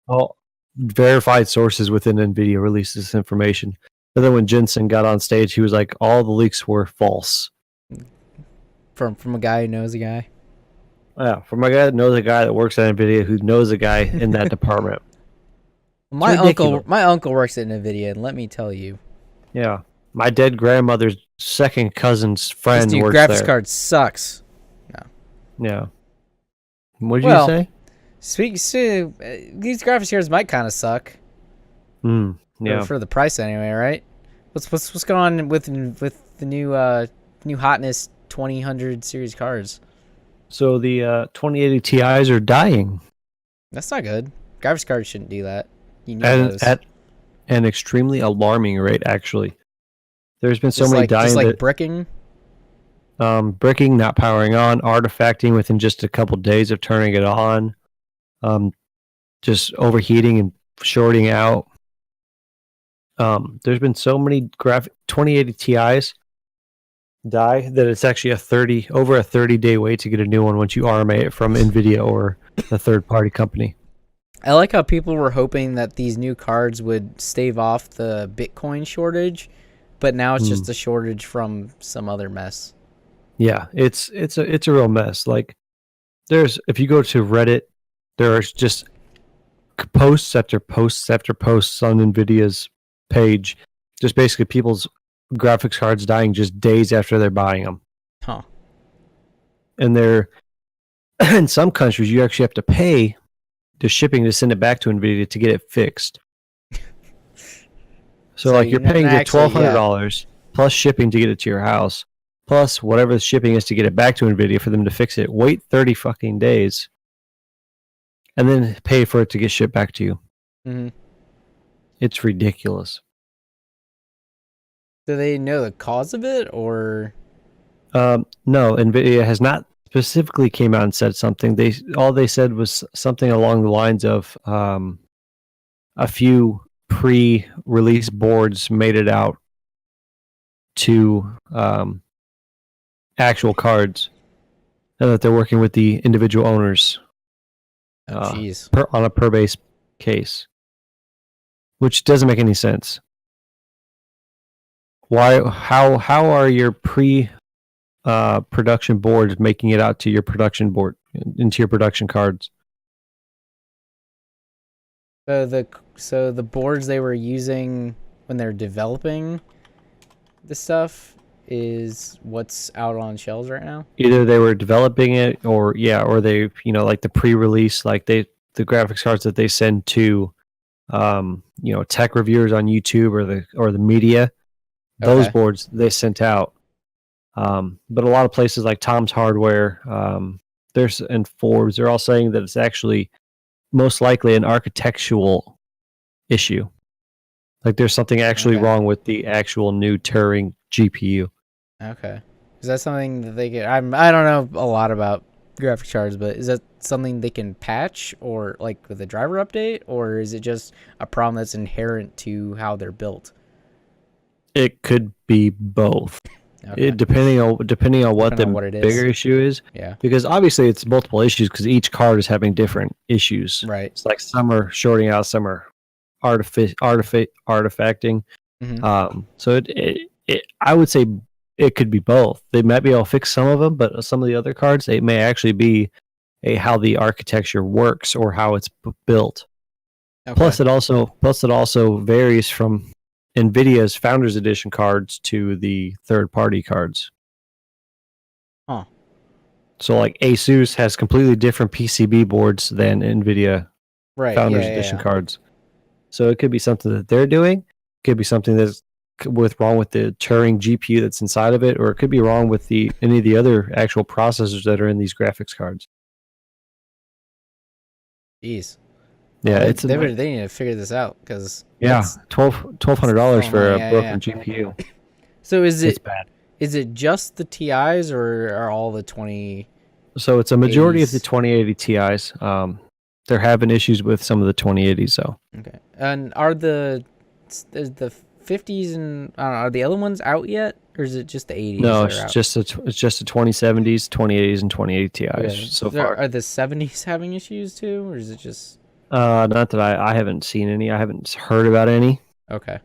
All verified sources within NVIDIA released this information. And then when Jensen got on stage, he was like, all the leaks were false. From a guy who knows a guy. Yeah, from a guy that knows a guy that works at NVIDIA who knows a guy in that department. My uncle works at NVIDIA, and let me tell you. Yeah. My dead grandmother's second cousin's friend works graphics there. card sucks. No. Yeah. What did you say? These graphics cards might kind of suck. Yeah. For the price anyway, right? What's going on with the new hotness 2000 series cards? So the 2080 Ti's are dying. That's not good. Graphics cards shouldn't do that. You know those. At an extremely alarming rate, actually. There's been so many dying. Just like bricking? Bricking, not powering on, artifacting within just a couple days of turning it on, just overheating and shorting out. There's been so many 2080 Ti's die that it's actually over a 30-day wait to get a new one once you RMA it from NVIDIA or a third-party company. I like how people were hoping that these new cards would stave off the Bitcoin shortage, but now it's just a shortage from some other mess. Yeah, it's a real mess. Like, if you go to Reddit, there's just posts after posts after posts on NVIDIA's page, just basically people's graphics cards dying just days after they're buying them. Huh. And they're in some countries you actually have to pay the shipping to send it back to NVIDIA to get it fixed. So like you're paying the $1,200 plus shipping to get it to your house, plus whatever the shipping is to get it back to NVIDIA for them to fix it. Wait 30 fucking days, and then pay for it to get shipped back to you. Mm-hmm. It's ridiculous. Do they know the cause of it, or? No, NVIDIA has not specifically came out and said something. All they said was something along the lines of a few pre-release boards made it out to actual cards, and that they're working with the individual owners on a per base case, which doesn't make any sense. How are your production boards making it out to your production board, into your production cards? So the boards they were using when they're developing the stuff is what's out on shelves right now? Either they were developing it, or they, like the pre-release, like the graphics cards that they send to tech reviewers on YouTube or the media. Those boards they sent out. But a lot of places like Tom's Hardware, and Forbes, they're all saying that it's actually most likely an architectural issue. Like there's something actually wrong with the actual new Turing GPU. Okay. Is that something that they can... I don't know a lot about graphics cards, but is that something they can patch, or like with a driver update, or is it just a problem that's inherent to how they're built? It could be both. Okay. Depending on what the bigger issue is. Yeah. Because obviously it's multiple issues because each card is having different issues. Right. It's like some are shorting out, some are artifacting. Mm-hmm. So I would say it could be both. They might be able to fix some of them, but some of the other cards, it may actually be how the architecture works or how it's built. Okay. Plus it also varies from NVIDIA's Founders Edition cards to the third-party cards. Huh. So like Asus has completely different PCB boards than NVIDIA Founders Edition cards. So it could be something that they're doing. It could be something that's wrong with the Turing GPU that's inside of it, or it could be wrong with any of the other actual processors that are in these graphics cards. Jeez. Yeah, they need to figure this out, because $1,200 for a broken GPU. So it's bad. Is it just the TIs, or are all the 20? So it's a majority of the 2080 Ti's. They're having issues with some of the 2080s, though. Okay, and are the 50s and I don't know, are the other ones out yet, or is it just the 80s? No, that are out? Just it's just the 2070s, 2080s, and 2080 Ti's Okay. so far. Are the 70s having issues too, or is it just? Not that I haven't seen any. I haven't heard about any. Okay.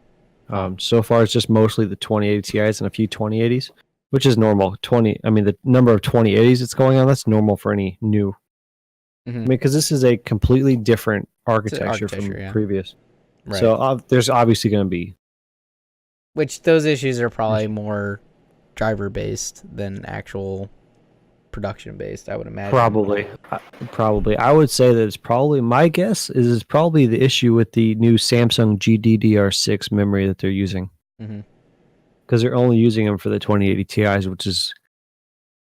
So far, it's just mostly the 2080 Ti's and a few 2080s, which is normal. The number of 2080s that's going on, that's normal for any new. I mean, because this is a completely different architecture from previous. Right. So there's obviously going to be. Which those issues are probably more driver-based than actual production-based, I would imagine. Probably. I would say that it's probably, my guess is it's probably the issue with the new Samsung GDDR6 memory that they're using. Because they're only using them for the 2080 Ti's, which is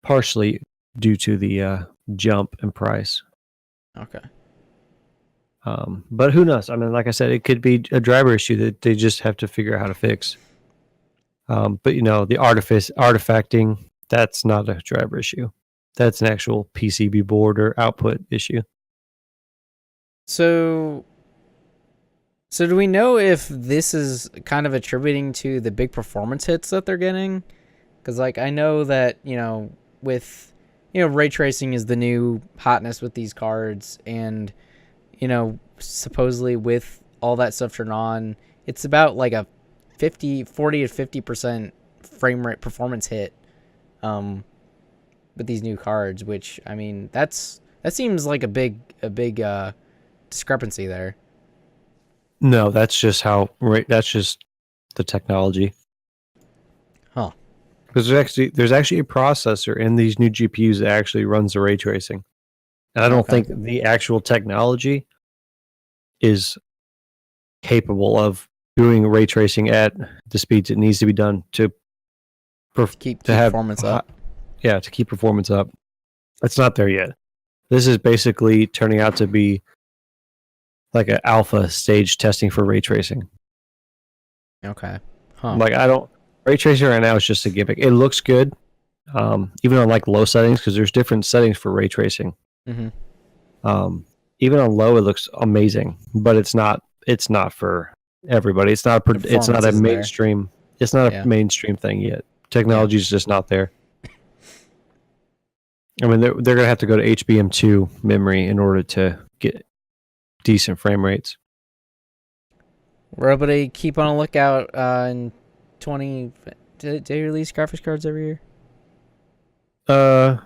partially due to the jump in price. Okay. But who knows? I mean, like I said, it could be a driver issue that they just have to figure out how to fix. But the artifacting, that's not a driver issue. That's an actual PCB board or output issue. So do we know if this is kind of attributing to the big performance hits that they're getting? Because I know that with ray tracing is the new hotness with these cards, and supposedly with all that stuff turned on, it's about like a 40 to 50% frame rate performance hit with these new cards, which I mean that seems like a big discrepancy there. No, that's just that's just the technology. Huh. Because there's actually a processor in these new GPUs that actually runs the ray tracing. And I don't think the actual technology is capable of doing ray tracing at the speeds it needs to be done to keep performance up. Yeah, to keep performance up. It's not there yet. This is basically turning out to be like an alpha stage testing for ray tracing. Okay. Huh. Ray tracing right now is just a gimmick. It looks good, even on low settings, because there's different settings for ray tracing. Even on low, it looks amazing, but it's not for everybody. It's not a mainstream. There. It's not a mainstream thing yet. Technology is just not there. I mean, they're going to have to go to HBM2 memory in order to get decent frame rates. Everybody keep on a lookout in 20. Did they release graphics cards every year?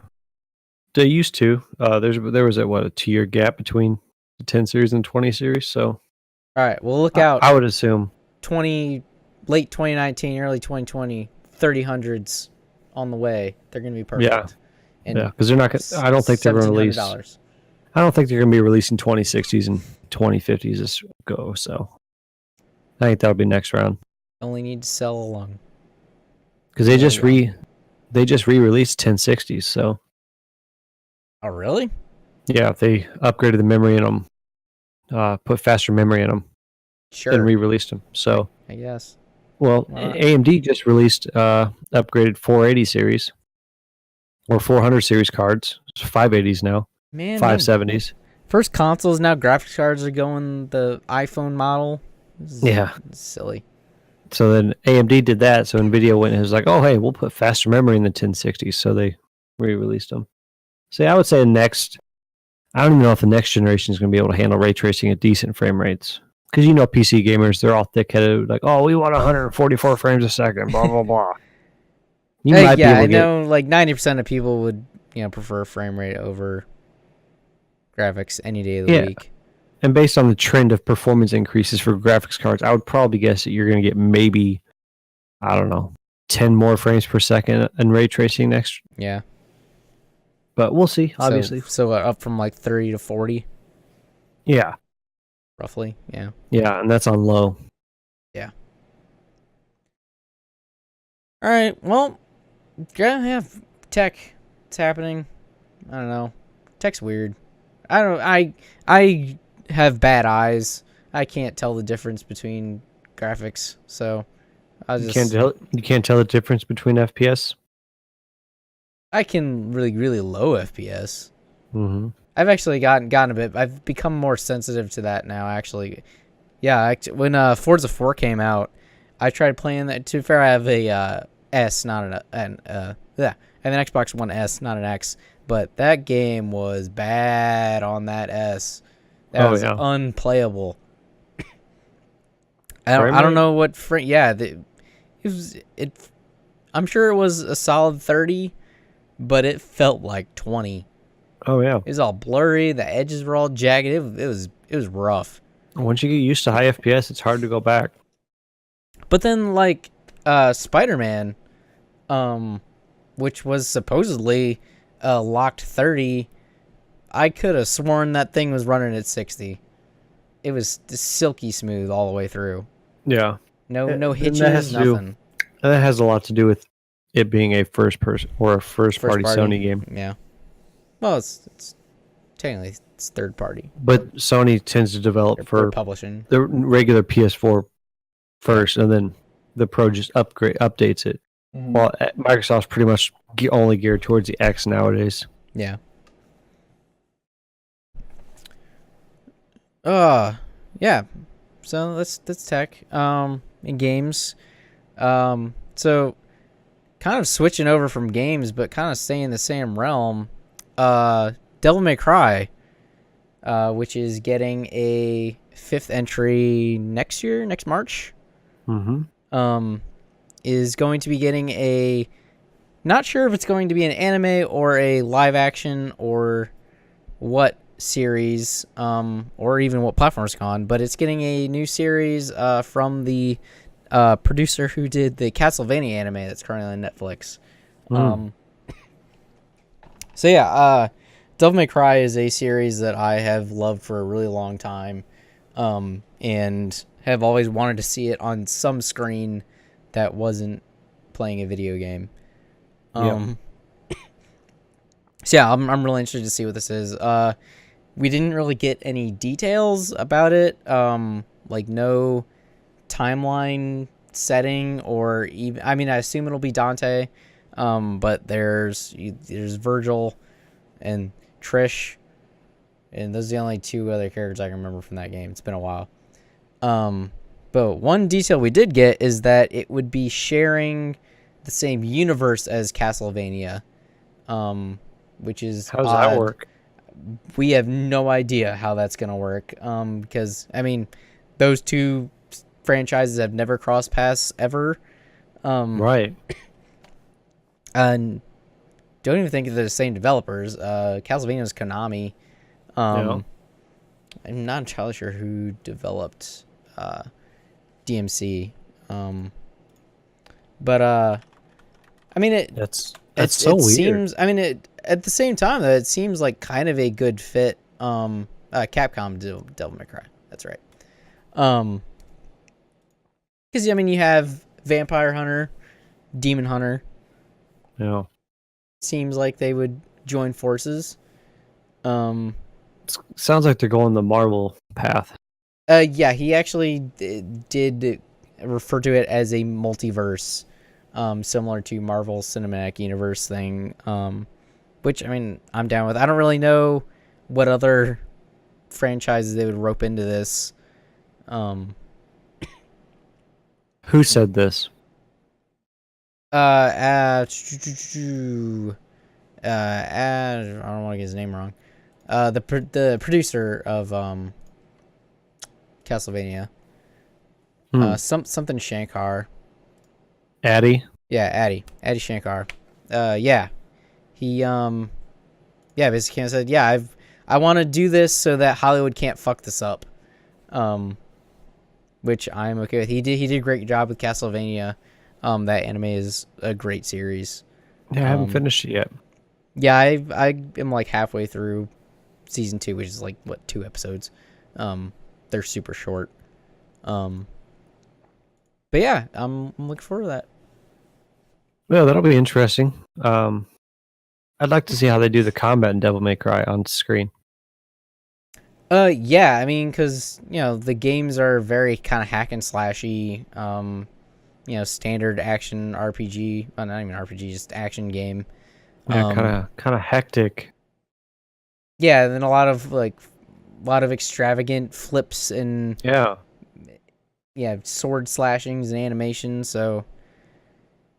They used to. There was a 2-year gap between the 10 series and 20 series. So, all right, well look out. I would assume late 2019, early 2020, 3000s on the way. They're going to be perfect. Yeah, because they're not. I don't think they're going to release. I don't think they're going to be releasing 2060s and 2050s as go. So, I think that'll be next round. Only need to sell along. Because they just re-released 1060s. So. Oh really? Yeah, they upgraded the memory in them, put faster memory in them, and re-released them. So I guess. Well, AMD just released upgraded 480 series or 400 series cards. It's 580s now. Man, 570s. First consoles now, graphics cards are going the iPhone model. Yeah, it's silly. So then AMD did that. So NVIDIA went and was like, "Oh, hey, we'll put faster memory in the 1060s." So they re-released them. So I would say next. I don't even know if the next generation is going to be able to handle ray tracing at decent frame rates. Because PC gamers, they're all thick-headed, like, oh, we want 144 frames a second, blah, blah, blah. I know, like 90% of people would, prefer frame rate over graphics any day of the week. And based on the trend of performance increases for graphics cards, I would probably guess that you're going to get maybe, I don't know, 10 more frames per second in ray tracing next. Yeah. But we'll see, obviously. So up from like 30 to 40? Yeah. Roughly, yeah. Yeah, and that's on low. Yeah. All right, well, gotta have tech. It's happening. I don't know. Tech's weird. I have bad eyes. I can't tell the difference between graphics, so I just... You can't tell the difference between FPS? I can really low FPS. Mm-hmm. I've actually gotten a bit. I've become more sensitive to that now. Actually, yeah. When Forza 4 came out, I tried playing that. To be fair, I have a S, not an yeah, I have an Xbox One S, not an X. But that game was bad on that S. That was unplayable. I don't know what it was. I'm sure it was a solid 30, but it felt like 20. Oh yeah, it was all blurry. The edges were all jagged. It was rough. Once you get used to high FPS, it's hard to go back. But then, like, Spider-Man, which was supposedly locked 30, I could have sworn that thing was running at 60. It was silky smooth all the way through. Yeah. No hitches, nothing. That has a lot to do with it being a first party Sony game. Yeah. Well, it's technically it's third party. But Sony tends to develop for publishing the regular PS4 first, and then the Pro just updates it. Mm-hmm. Well, Microsoft's pretty much only geared towards the X nowadays. Yeah. Yeah. So that's tech. In games. So kind of switching over from games, but kind of staying in the same realm. Devil May Cry, which is getting a 5th entry next March. Mm-hmm. Is going to be getting a, not sure if it's going to be an anime or a live action or what series, or even what platform it's on, but it's getting a new series from the producer who did the Castlevania anime that's currently on Netflix. So yeah, Devil May Cry is a series that I have loved for a really long time, and have always wanted to see it on some screen that wasn't playing a video game. So yeah, I'm really interested to see what this is. We didn't really get any details about it, like no timeline setting or even. I mean, I assume it'll be Dante, but there's Virgil and Trish, and those are the only 2 other characters I can remember from that game. It's been a while. But one detail we did get is that it would be sharing the same universe as Castlevania, which is how does that work? We have no idea how that's gonna work, because I mean, those 2 franchises have never crossed paths ever, right? And don't even think they're the same developers. Castlevania is Konami. I'm not entirely sure who developed DMC, but I mean that's so weird. Seems, I mean, at the same time though, it seems like kind of a good fit. Capcom Devil May Cry. That's right. Because I mean, you have Vampire Hunter, Demon Hunter. Yeah. Seems like they would join forces. It sounds like they're going the Marvel path. Yeah, he actually did refer to it as a multiverse, similar to Marvel Cinematic Universe thing, which, I mean, I'm down with. I don't really know what other franchises they would rope into this. Who said this? I don't want to get his name wrong. The producer of Castlevania. Something Shankar. Addy? Yeah, Addy Shankar. Yeah. He basically said, yeah, I want to do this so that Hollywood can't fuck this up. Which I'm okay with. He did a great job with Castlevania. That anime is a great series. Yeah, I haven't finished it yet. Yeah, I am like halfway through season 2, which is like 2 episodes. They're super short. But yeah, I'm looking forward to that. Well, that'll be interesting. I'd like to see how they do the combat in Devil May Cry on screen. Yeah, I mean, because the games are very kind of hack and slashy. Standard action RPG. Well, not even RPG, just action game. Yeah, kind of hectic. Yeah, and then a lot of extravagant flips and sword slashings and animation. So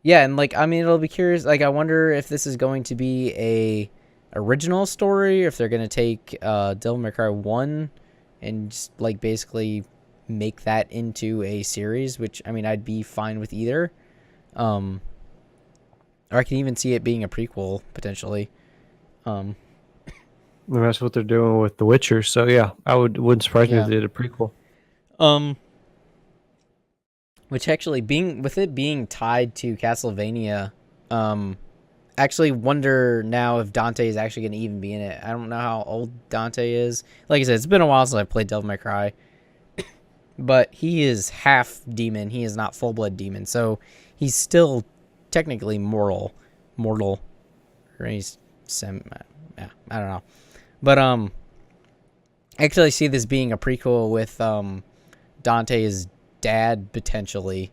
yeah, and like I mean, it'll be curious. Like I wonder if this is going to be a original story, or if they're gonna take Devil May Cry 1 and just like basically make that into a series. Which I mean, I'd be fine with either. Or I can even see it being a prequel potentially. And that's what they're doing with The Witcher. So yeah, wouldn't surprise me if they did a prequel. Which actually with it being tied to Castlevania, actually wonder now if Dante is actually going to even be in it. I don't know how old Dante is. Like I said, it's been a while since I played Devil May Cry, but he is half demon. He is not full blood demon, so he's still technically mortal, or he's yeah, I don't know, but actually see this being a prequel with Dante's dad potentially,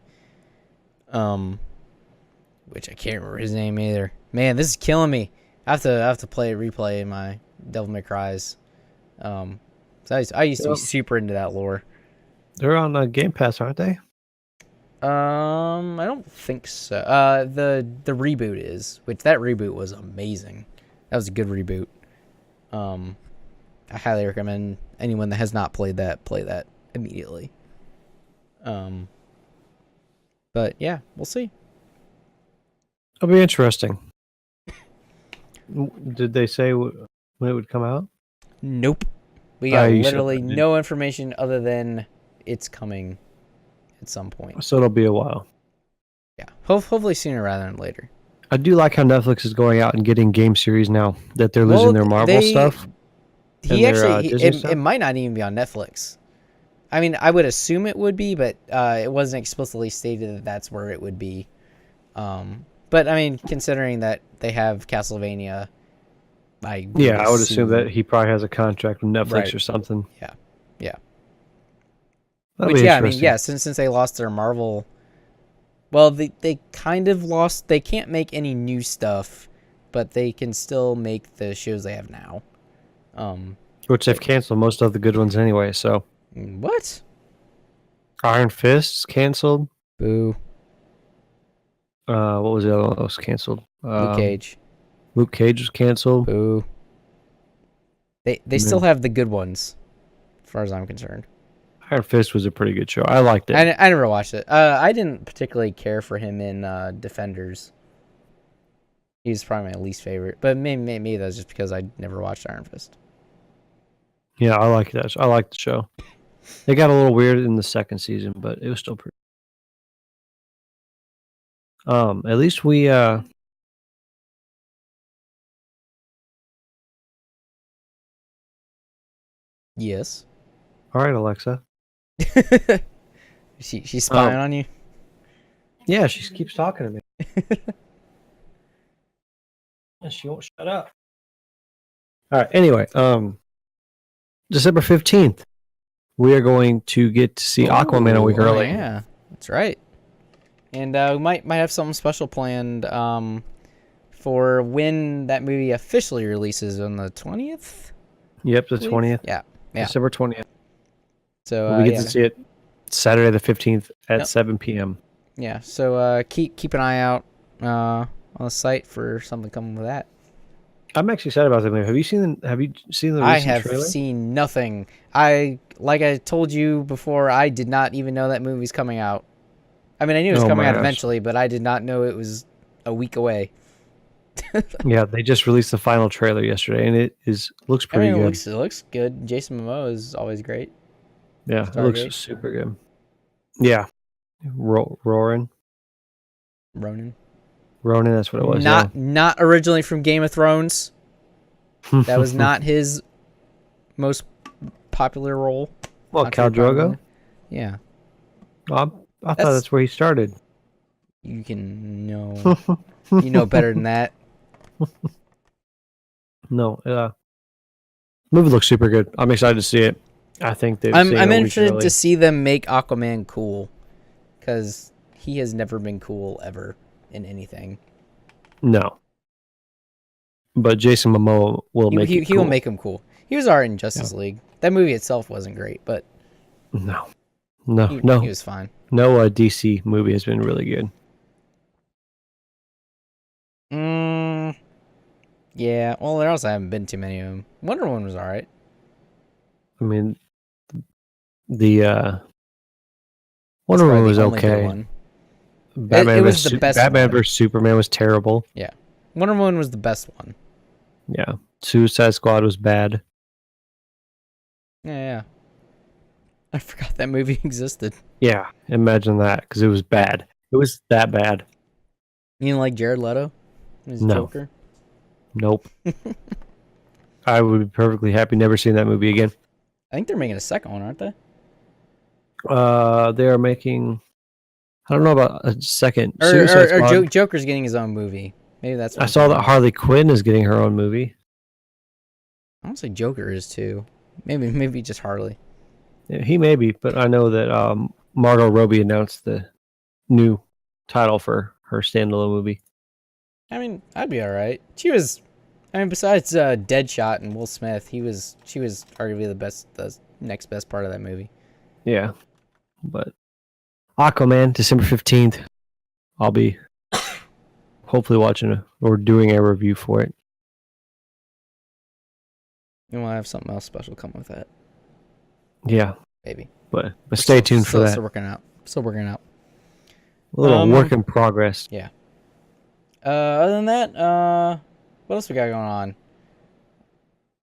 which I can't remember his name either. Man, this is killing me. I have to replay my Devil May Cries. So I used to be super into that lore. They're on Game Pass, aren't they? I don't think so. The reboot is, which that reboot was amazing. That was a good reboot. I highly recommend anyone that has not played that play that immediately. But yeah, we'll see. It'll be interesting. Did they say when it would come out? Nope. We got literally no information other than it's coming at some point. So it'll be a while. Yeah. Hopefully sooner rather than later. I do like how Netflix is going out and getting game series now that they're losing their Marvel stuff. It might not even be on Netflix. I mean, I would assume it would be, but it wasn't explicitly stated that that's where it would be. But I mean, considering that they have Castlevania, I would assume that he probably has a contract with Netflix or something. Yeah. Which I mean, since they lost their Marvel, well, they kind of lost. They can't make any new stuff, but they can still make the shows they have now. Which they've canceled most of the good ones anyway. So what? Iron Fist's canceled. Boo. What was the other one that was canceled? Luke Cage. Luke Cage was canceled. Boo. They still have the good ones, as far as I'm concerned. Iron Fist was a pretty good show. I liked it. I never watched it. I didn't particularly care for him in Defenders. He's probably my least favorite, but maybe that's just because I never watched Iron Fist. Yeah, I like that. I like the show. It got a little weird in the second season, but it was still pretty. At least we Yes. All right, Alexa. She's spying on you? Yeah, she keeps talking to me. She won't shut up. All right, anyway, December 15th, we are going to get to see Aquaman a week early. Yeah, that's right. And we might have something special planned for when that movie officially releases on the 20th. Yep, the 20th. Yeah. December 20th. So we get to see it Saturday the 15th at 7 p.m. Yeah, so keep an eye out on the site for something coming with that. I'm actually excited about that movie. Have you seen the recent trailer? I have seen nothing. Like I told you before, I did not even know that movie's coming out. I mean, I knew it was coming out eventually, but I did not know it was a week away. Yeah, they just released the final trailer yesterday, and it looks pretty good. It looks good. Jason Momoa is always great. Yeah, it looks super good. Yeah, Ronan, that's what it was. Not originally from Game of Thrones. That was not his most popular role. Well, Khal Drogo? Yeah. Well, I thought that's where he started. You can know. You know better than that. No, movie looks super good. I'm excited to see it. I think I'm interested to see them make Aquaman cool, because he has never been cool ever in anything. No. But Jason Momoa will make it cool. He will make him cool. He was alright in Justice League. That movie itself wasn't great, but... No. No, he was fine. No DC movie has been really good. Yeah. Well, there also haven't been too many of them. Wonder Woman was all right. I mean, the Wonder Woman was okay. One. Batman it was the best. Batman one. vs Superman was terrible. Yeah, Wonder Woman was the best one. Yeah, Suicide Squad was bad. Yeah. I forgot that movie existed. Yeah, imagine that, because it was bad. It was that bad. You didn't like Jared Leto? His Joker? Nope. I would be perfectly happy never seeing that movie again. I think they're making a second one, aren't they? They are making. I don't know about a second. Or Joker's getting his own movie. Maybe that's. I saw that Harley Quinn is getting her own movie. I don't say Joker is too. Maybe just Harley. Yeah, he may be, but I know that Margot Robbie announced the new title for her standalone movie. I mean, I'd be all right. She was. I mean, besides Deadshot and Will Smith, she was arguably the next best part of that movie. Yeah, but Aquaman, December 15th. I'll be hopefully watching or doing a review for it. And we'll have something else special come with that. Yeah, maybe. But stay tuned for that. Still working out. A little work in progress. Yeah. Other than that, what else we got going on?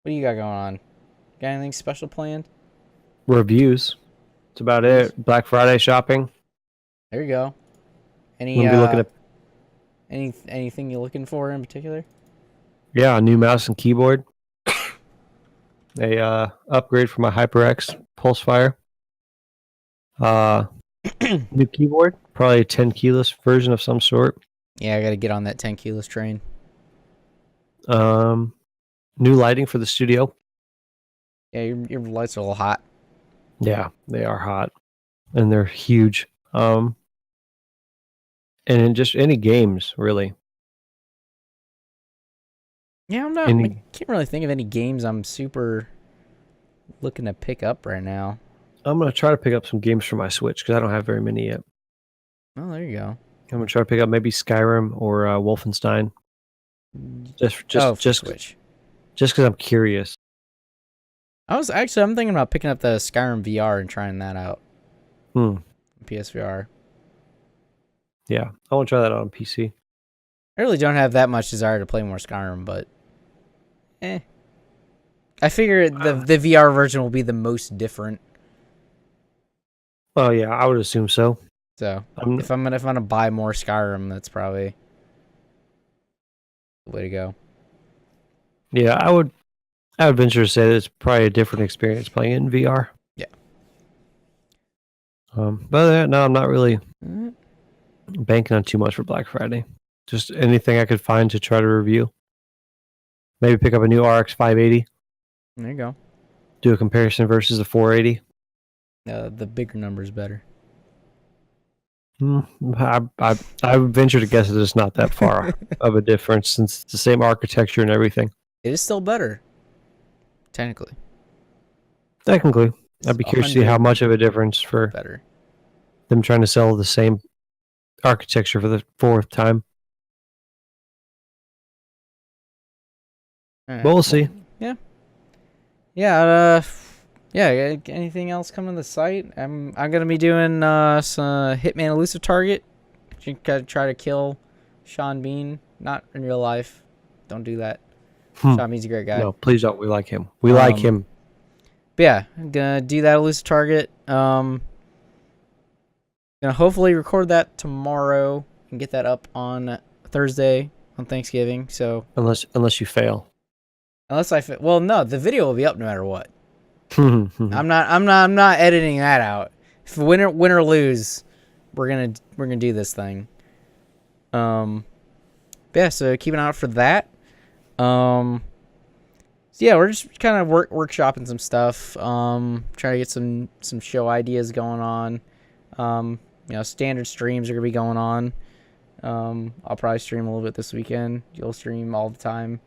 What do you got going on? Got anything special planned? Reviews. That's about it. Black Friday shopping. There you go. Any we'll be looking at anything you're looking for in particular? Yeah, a new mouse and keyboard. A upgrade for my HyperX Pulsefire. New keyboard, probably a 10 keyless version of some sort. Yeah, I got to get on that 10 keyless train. New lighting for the studio. Yeah, your lights are a little hot. Yeah, they are hot, and they're huge. And in just any games, really. Yeah, I can't really think of any games I'm super looking to pick up right now. I'm going to try to pick up some games for my Switch, because I don't have very many yet. Oh, there you go. I'm going to try to pick up maybe Skyrim or Wolfenstein. Just Switch. Just because I'm curious. I'm thinking about picking up the Skyrim VR and trying that out. PSVR. Yeah, I want to try that out on PC. I really don't have that much desire to play more Skyrim, but I figure the VR version will be the most different. Oh yeah, I would assume so. So if I'm gonna buy more Skyrim, that's probably the way to go. Yeah, I would venture to say that it's probably a different experience playing it in VR. Yeah. But no, I'm not really banking on too much for Black Friday. Just anything I could find to try to review. Maybe pick up a new RX 580. There you go. Do a comparison versus a 480. The bigger number is better. I would venture to guess that it's not that far of a difference, since it's the same architecture and everything. It is still better. Technically. I'd be curious to see how much of a difference for better. Them trying to sell the same architecture for the fourth time. Right. But we'll see. Yeah. Yeah. Anything else coming to the site? I'm gonna be doing some Hitman Elusive Target. You gotta try to kill Sean Bean. Not in real life. Don't do that. Sean Bean's a great guy. No, please don't. We like him. We like him. But yeah, I'm gonna do that Elusive Target. Gonna hopefully record that tomorrow and get that up on Thursday on Thanksgiving. So unless you fail. Unless well, no, the video will be up no matter what. I'm not editing that out. If win or lose, we're gonna do this thing. Yeah, so keep an eye out for that. So yeah, we're just kind of workshopping some stuff. Trying to get some show ideas going on. Standard streams are gonna be going on. I'll probably stream a little bit this weekend. You'll stream all the time.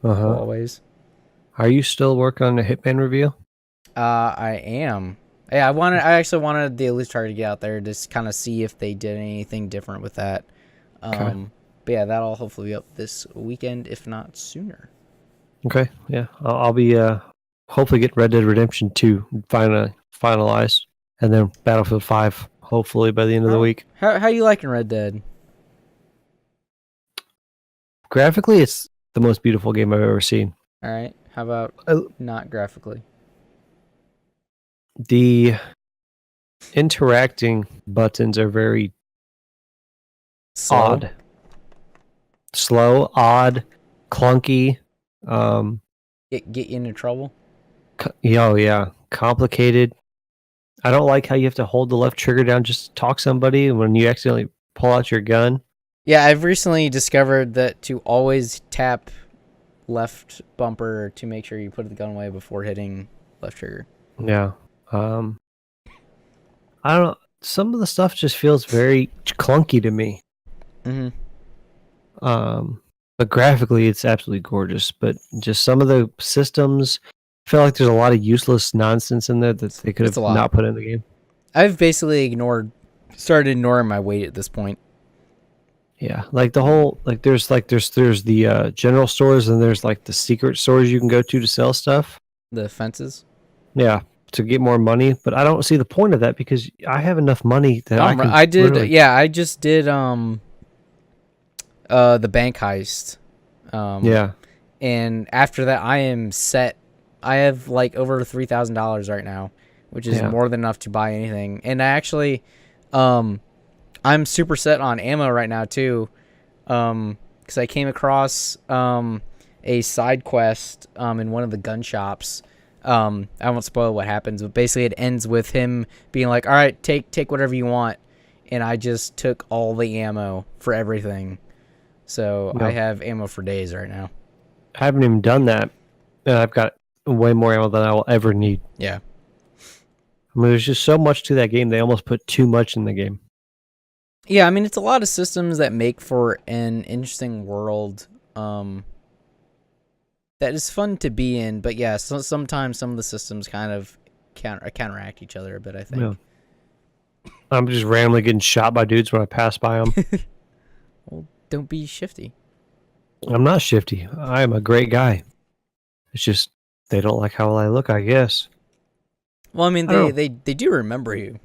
Always. Are you still working on the Hitman review? I am. Yeah, I actually wanted the Elite Charter to get out there to kind of see if they did anything different with that. Okay. But yeah, that'll hopefully be up this weekend, if not sooner. Okay. Yeah, I'll be hopefully get Red Dead Redemption 2 finalized, and then Battlefield 5 hopefully by the end of the week. How you liking Red Dead? Graphically, it's the most beautiful game I've ever seen. All right. How about not graphically? The interacting buttons are very odd. Slow, odd, clunky. Get you into trouble? Oh, yeah. Complicated. I don't like how you have to hold the left trigger down just to talk somebody when you accidentally pull out your gun. Yeah, I've recently discovered that to always tap left bumper to make sure you put the gun away before hitting left trigger. Yeah. I don't know. Some of the stuff just feels very clunky to me. Mm-hmm. But graphically, it's absolutely gorgeous. But just some of the systems, I feel like there's a lot of useless nonsense in there that they could have not put in the game. I've basically started ignoring my weight at this point. Yeah, like the whole there's the general stores and there's like the secret stores you can go to sell stuff. The fences. Yeah, to get more money, but I don't see the point of that because I have enough money that I just did the bank heist. Yeah. And after that I am set. I have like over $3,000 right now, which is more than enough to buy anything. And I actually I'm super set on ammo right now too. Cuz I came across a side quest in one of the gun shops. I won't spoil what happens, but basically it ends with him being like, "All right, take whatever you want." And I just took all the ammo for everything. So I have ammo for days right now. I haven't even done that. And I've got way more ammo than I will ever need. Yeah. I mean, there's just so much to that game. They almost put too much in the game. Yeah, I mean, it's a lot of systems that make for an interesting world that is fun to be in. But yeah, sometimes some of the systems kind of counteract each other a bit, I think. Yeah. I'm just randomly getting shot by dudes when I pass by them. Well, don't be shifty. I'm not shifty. I am a great guy. It's just they don't like how I look, I guess. Well, I mean, they do remember you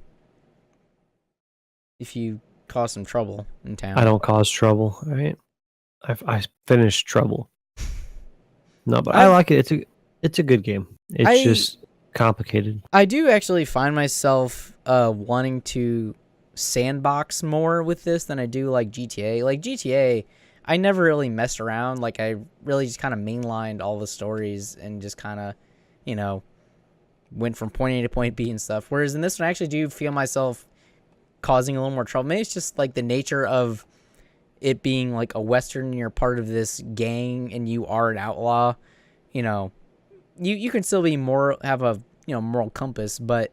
if you cause some trouble in town. I don't cause trouble, right? I finished trouble. No, but I like it. It's a good game. It's just complicated. I do actually find myself wanting to sandbox more with this than I do like GTA. Like GTA, I never really messed around. Like I really just kind of mainlined all the stories and just kind of, went from point A to point B and stuff. Whereas in this one, I actually do feel myself causing a little more trouble. Maybe it's just like the nature of it being like a Western, you're part of this gang and you are an outlaw. You can still be have a moral compass, but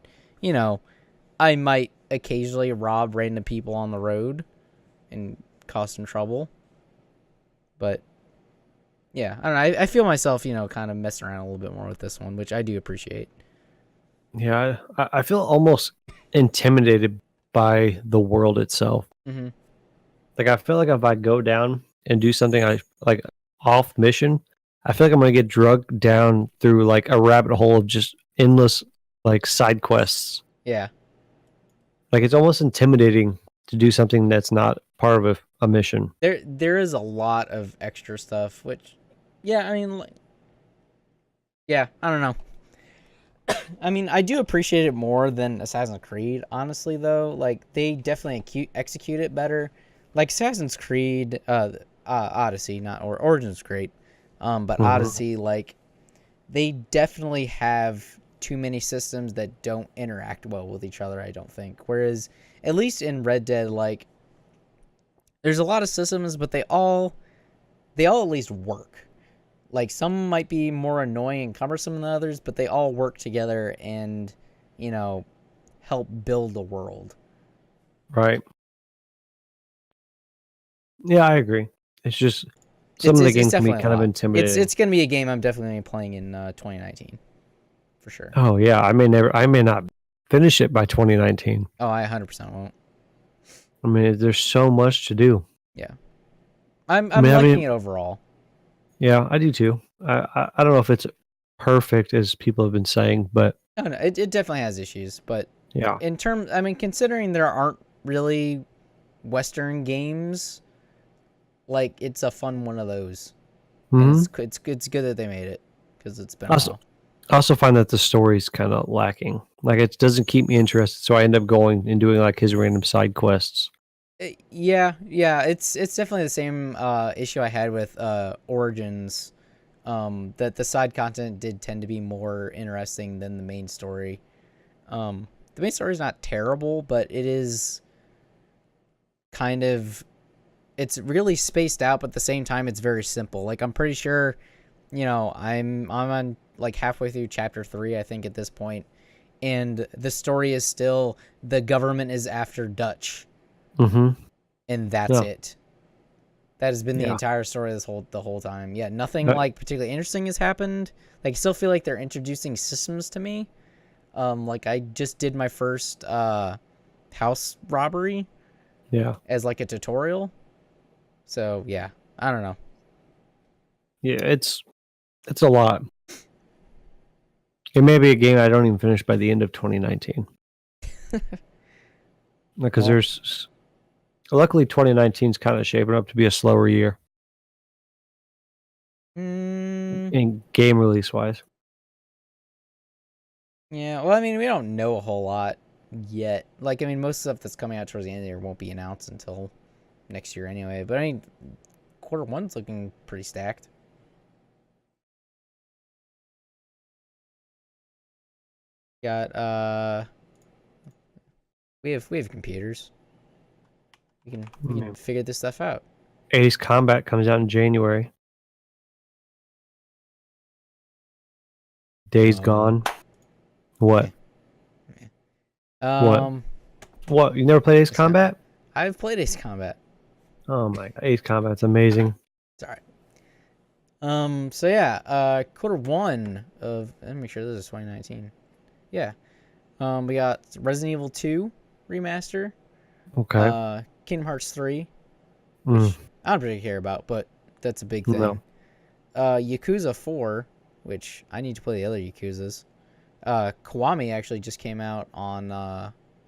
I might occasionally rob random people on the road and cause some trouble. But yeah, I don't know. I feel myself, kind of messing around a little bit more with this one, which I do appreciate. Yeah, I feel almost intimidated by the world itself. Mm-hmm. Like I feel like if I go down and do something I like off mission, I feel like I'm gonna get drugged down through like a rabbit hole of just endless like side quests. Yeah. Like it's almost intimidating to do something that's not part of a mission. There is a lot of extra stuff, which, yeah, I mean, I don't know. I mean, I do appreciate it more than Assassin's Creed, honestly, though. Like, they definitely execute it better. Like, Assassin's Creed, Odyssey, or Origin's great, but Odyssey, like, they definitely have too many systems that don't interact well with each other, I don't think. Whereas, at least in Red Dead, like, there's a lot of systems, but they all at least work. Like, some might be more annoying and cumbersome than others, but they all work together and, help build the world. Right. Yeah, I agree. It's just some of the games can be kind of intimidating. It's going to be a game I'm definitely playing in 2019, for sure. Oh yeah, I may not finish it by 2019. Oh, I 100% won't. I mean, there's so much to do. Yeah. I'm liking it overall. Yeah, I do too. I don't know if it's perfect as people have been saying, but no, it definitely has issues. But yeah, in terms, I mean, considering there aren't really Western games, like it's a fun one of those, and it's good that they made it because it's been a while. I also find that the story's kind of lacking. Like it doesn't keep me interested, so I end up going and doing like his random side quests. Yeah, it's definitely the same issue I had with Origins. That the side content did tend to be more interesting than the main story. The main story is not terrible, but it is kind of, it's really spaced out, but at the same time it's very simple. Like I'm pretty sure, I'm on like halfway through chapter 3, I think, at this point, and the story is still the government is after Dutch, and that's it. That has been the entire story the whole time. Yeah, nothing like particularly interesting has happened. Like, I still feel like they're introducing systems to me. Like I just did my first house robbery. Yeah. As like a tutorial. So yeah, I don't know. Yeah, it's a lot. It may be a game I don't even finish by the end of 2019. Because there's, luckily 2019 is kind of shaping up to be a slower year. In game release wise. Yeah, well, I mean, we don't know a whole lot yet. Like, I mean, most stuff that's coming out towards the end of the year won't be announced until next year anyway. But I mean, Q1's looking pretty stacked. Got we have computers. We can figure this stuff out. Ace Combat comes out in January. Days Gone. What? What? You never played Ace Combat? I've played Ace Combat. Oh my god, Ace Combat's amazing. It's alright. So yeah, Q1 of, let me make sure this is 2019. Yeah. We got Resident Evil 2 remaster. Okay. Kingdom Hearts 3, which I don't really care about, but that's a big thing. No. Yakuza 4, which I need to play the other Yakuzas. Kiwami actually just came out on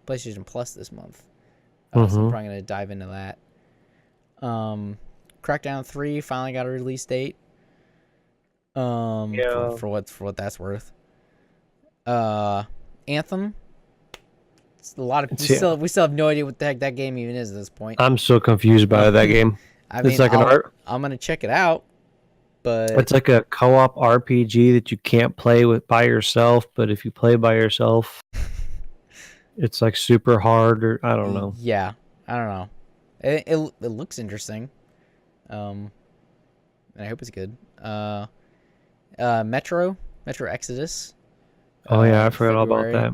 PlayStation Plus this month. So I'm probably going to dive into that. Crackdown 3 finally got a release date. For what that's worth. Anthem. It's a lot of we still have no idea what the heck that game even is at this point. I'm so confused by that game. It's like I'm gonna check it out, but it's like a co-op RPG that you can't play by yourself. But if you play by yourself, it's like super hard, or I don't know. Yeah, I don't know. It looks interesting. And I hope it's good. Metro Exodus. Oh yeah, I forgot all about that.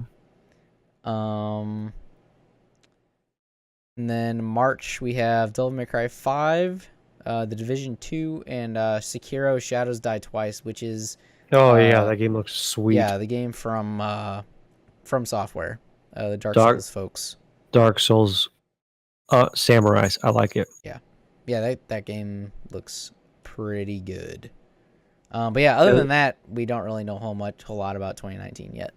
And then March we have Devil May Cry 5, The Division 2, and Sekiro: Shadows Die Twice, which is yeah, that game looks sweet. Yeah, the game from Software, the Dark Souls folks. Dark Souls, Samurais. I like it. Yeah, that game looks pretty good. But yeah, other than that, we don't really know a whole lot about 2019 yet.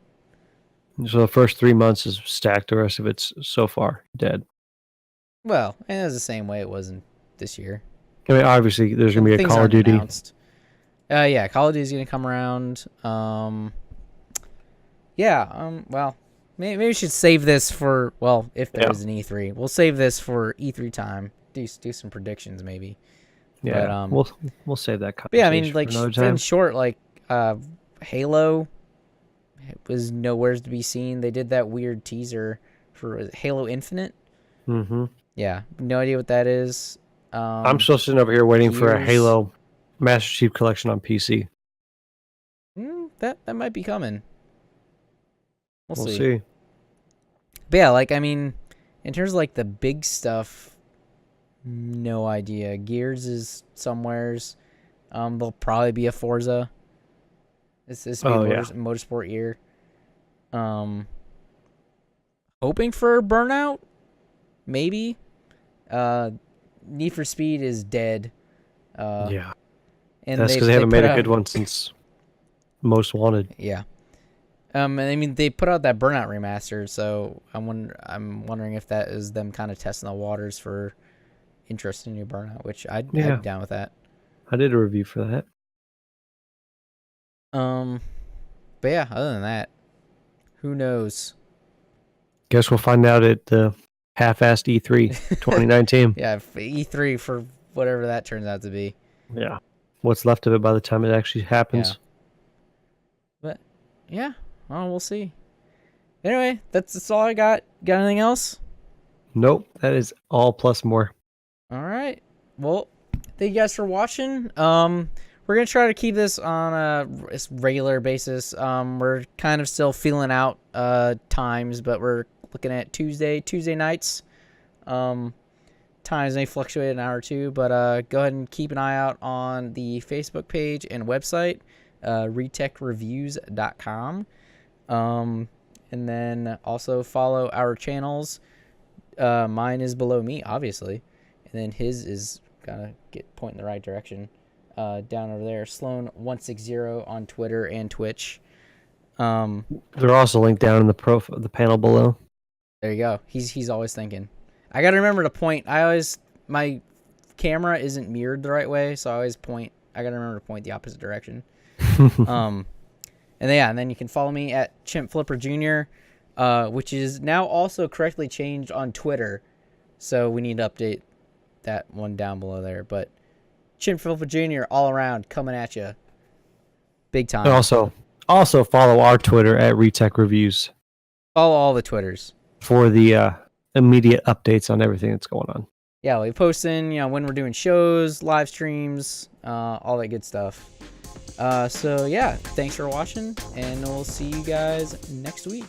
So the first 3 months is stacked. The rest of it's so far dead. Well, and it was the same way it was in this year. I mean, obviously, there's going to be a Call of Duty. Yeah, Call of Duty is going to come around. Well, maybe we should save this for, if there is an E3. We'll save this for E3 time. Do some predictions, maybe. Yeah, but, we'll save that conversation. Yeah, I mean, like, in short, like, Halo was nowhere to be seen. They did that weird teaser for Halo Infinite. Yeah, no idea what that is. I'm still sitting over here waiting for a Halo Master Chief Collection on PC. That might be coming. We'll see. But yeah, like, I mean, in terms of like the big stuff, no idea. Gears is somewheres. There'll probably be a Forza. This be motorsport year. hoping for Burnout, maybe. Need for Speed is dead. Yeah, and that's because they haven't made a good one since Most Wanted. Yeah. And I mean, they put out that Burnout remaster, so I'm wondering if that is them kind of testing the waters for interest in new Burnout, which I'd be down with that. I did a review for that. But yeah, other than that, who knows? Guess we'll find out at the half-assed E3 2019. Yeah, E3 for whatever that turns out to be. Yeah. What's left of it by the time it actually happens. Yeah. But yeah, well, we'll see. Anyway, that's all I got. Got anything else? Nope, that is all plus more. All right. Well, thank you guys for watching. We're gonna try to keep this on a regular basis. We're kind of still feeling out times, but we're looking at Tuesday nights. Times may fluctuate an hour or two, but go ahead and keep an eye out on the Facebook page and website, retekreviews.com. And then also follow our channels. Mine is below me, obviously, and then his is gotta point in the right direction. Down over there, Sloan160 on Twitter and Twitch. They're also linked down in the panel below. There you go. He's always thinking. I gotta remember to point. My camera isn't mirrored the right way, so I always point. I gotta remember to point the opposite direction. And then you can follow me at Chimp Flipper Jr., which is now also correctly changed on Twitter. So we need to update that one down below there. But Chimp Flipper Jr. all around coming at you, big time. And also follow our Twitter at ReTek Reviews. Follow all the Twitters for the immediate updates on everything that's going on. Yeah, we post in, when we're doing shows, live streams, all that good stuff. So yeah, thanks for watching, and we'll see you guys next week.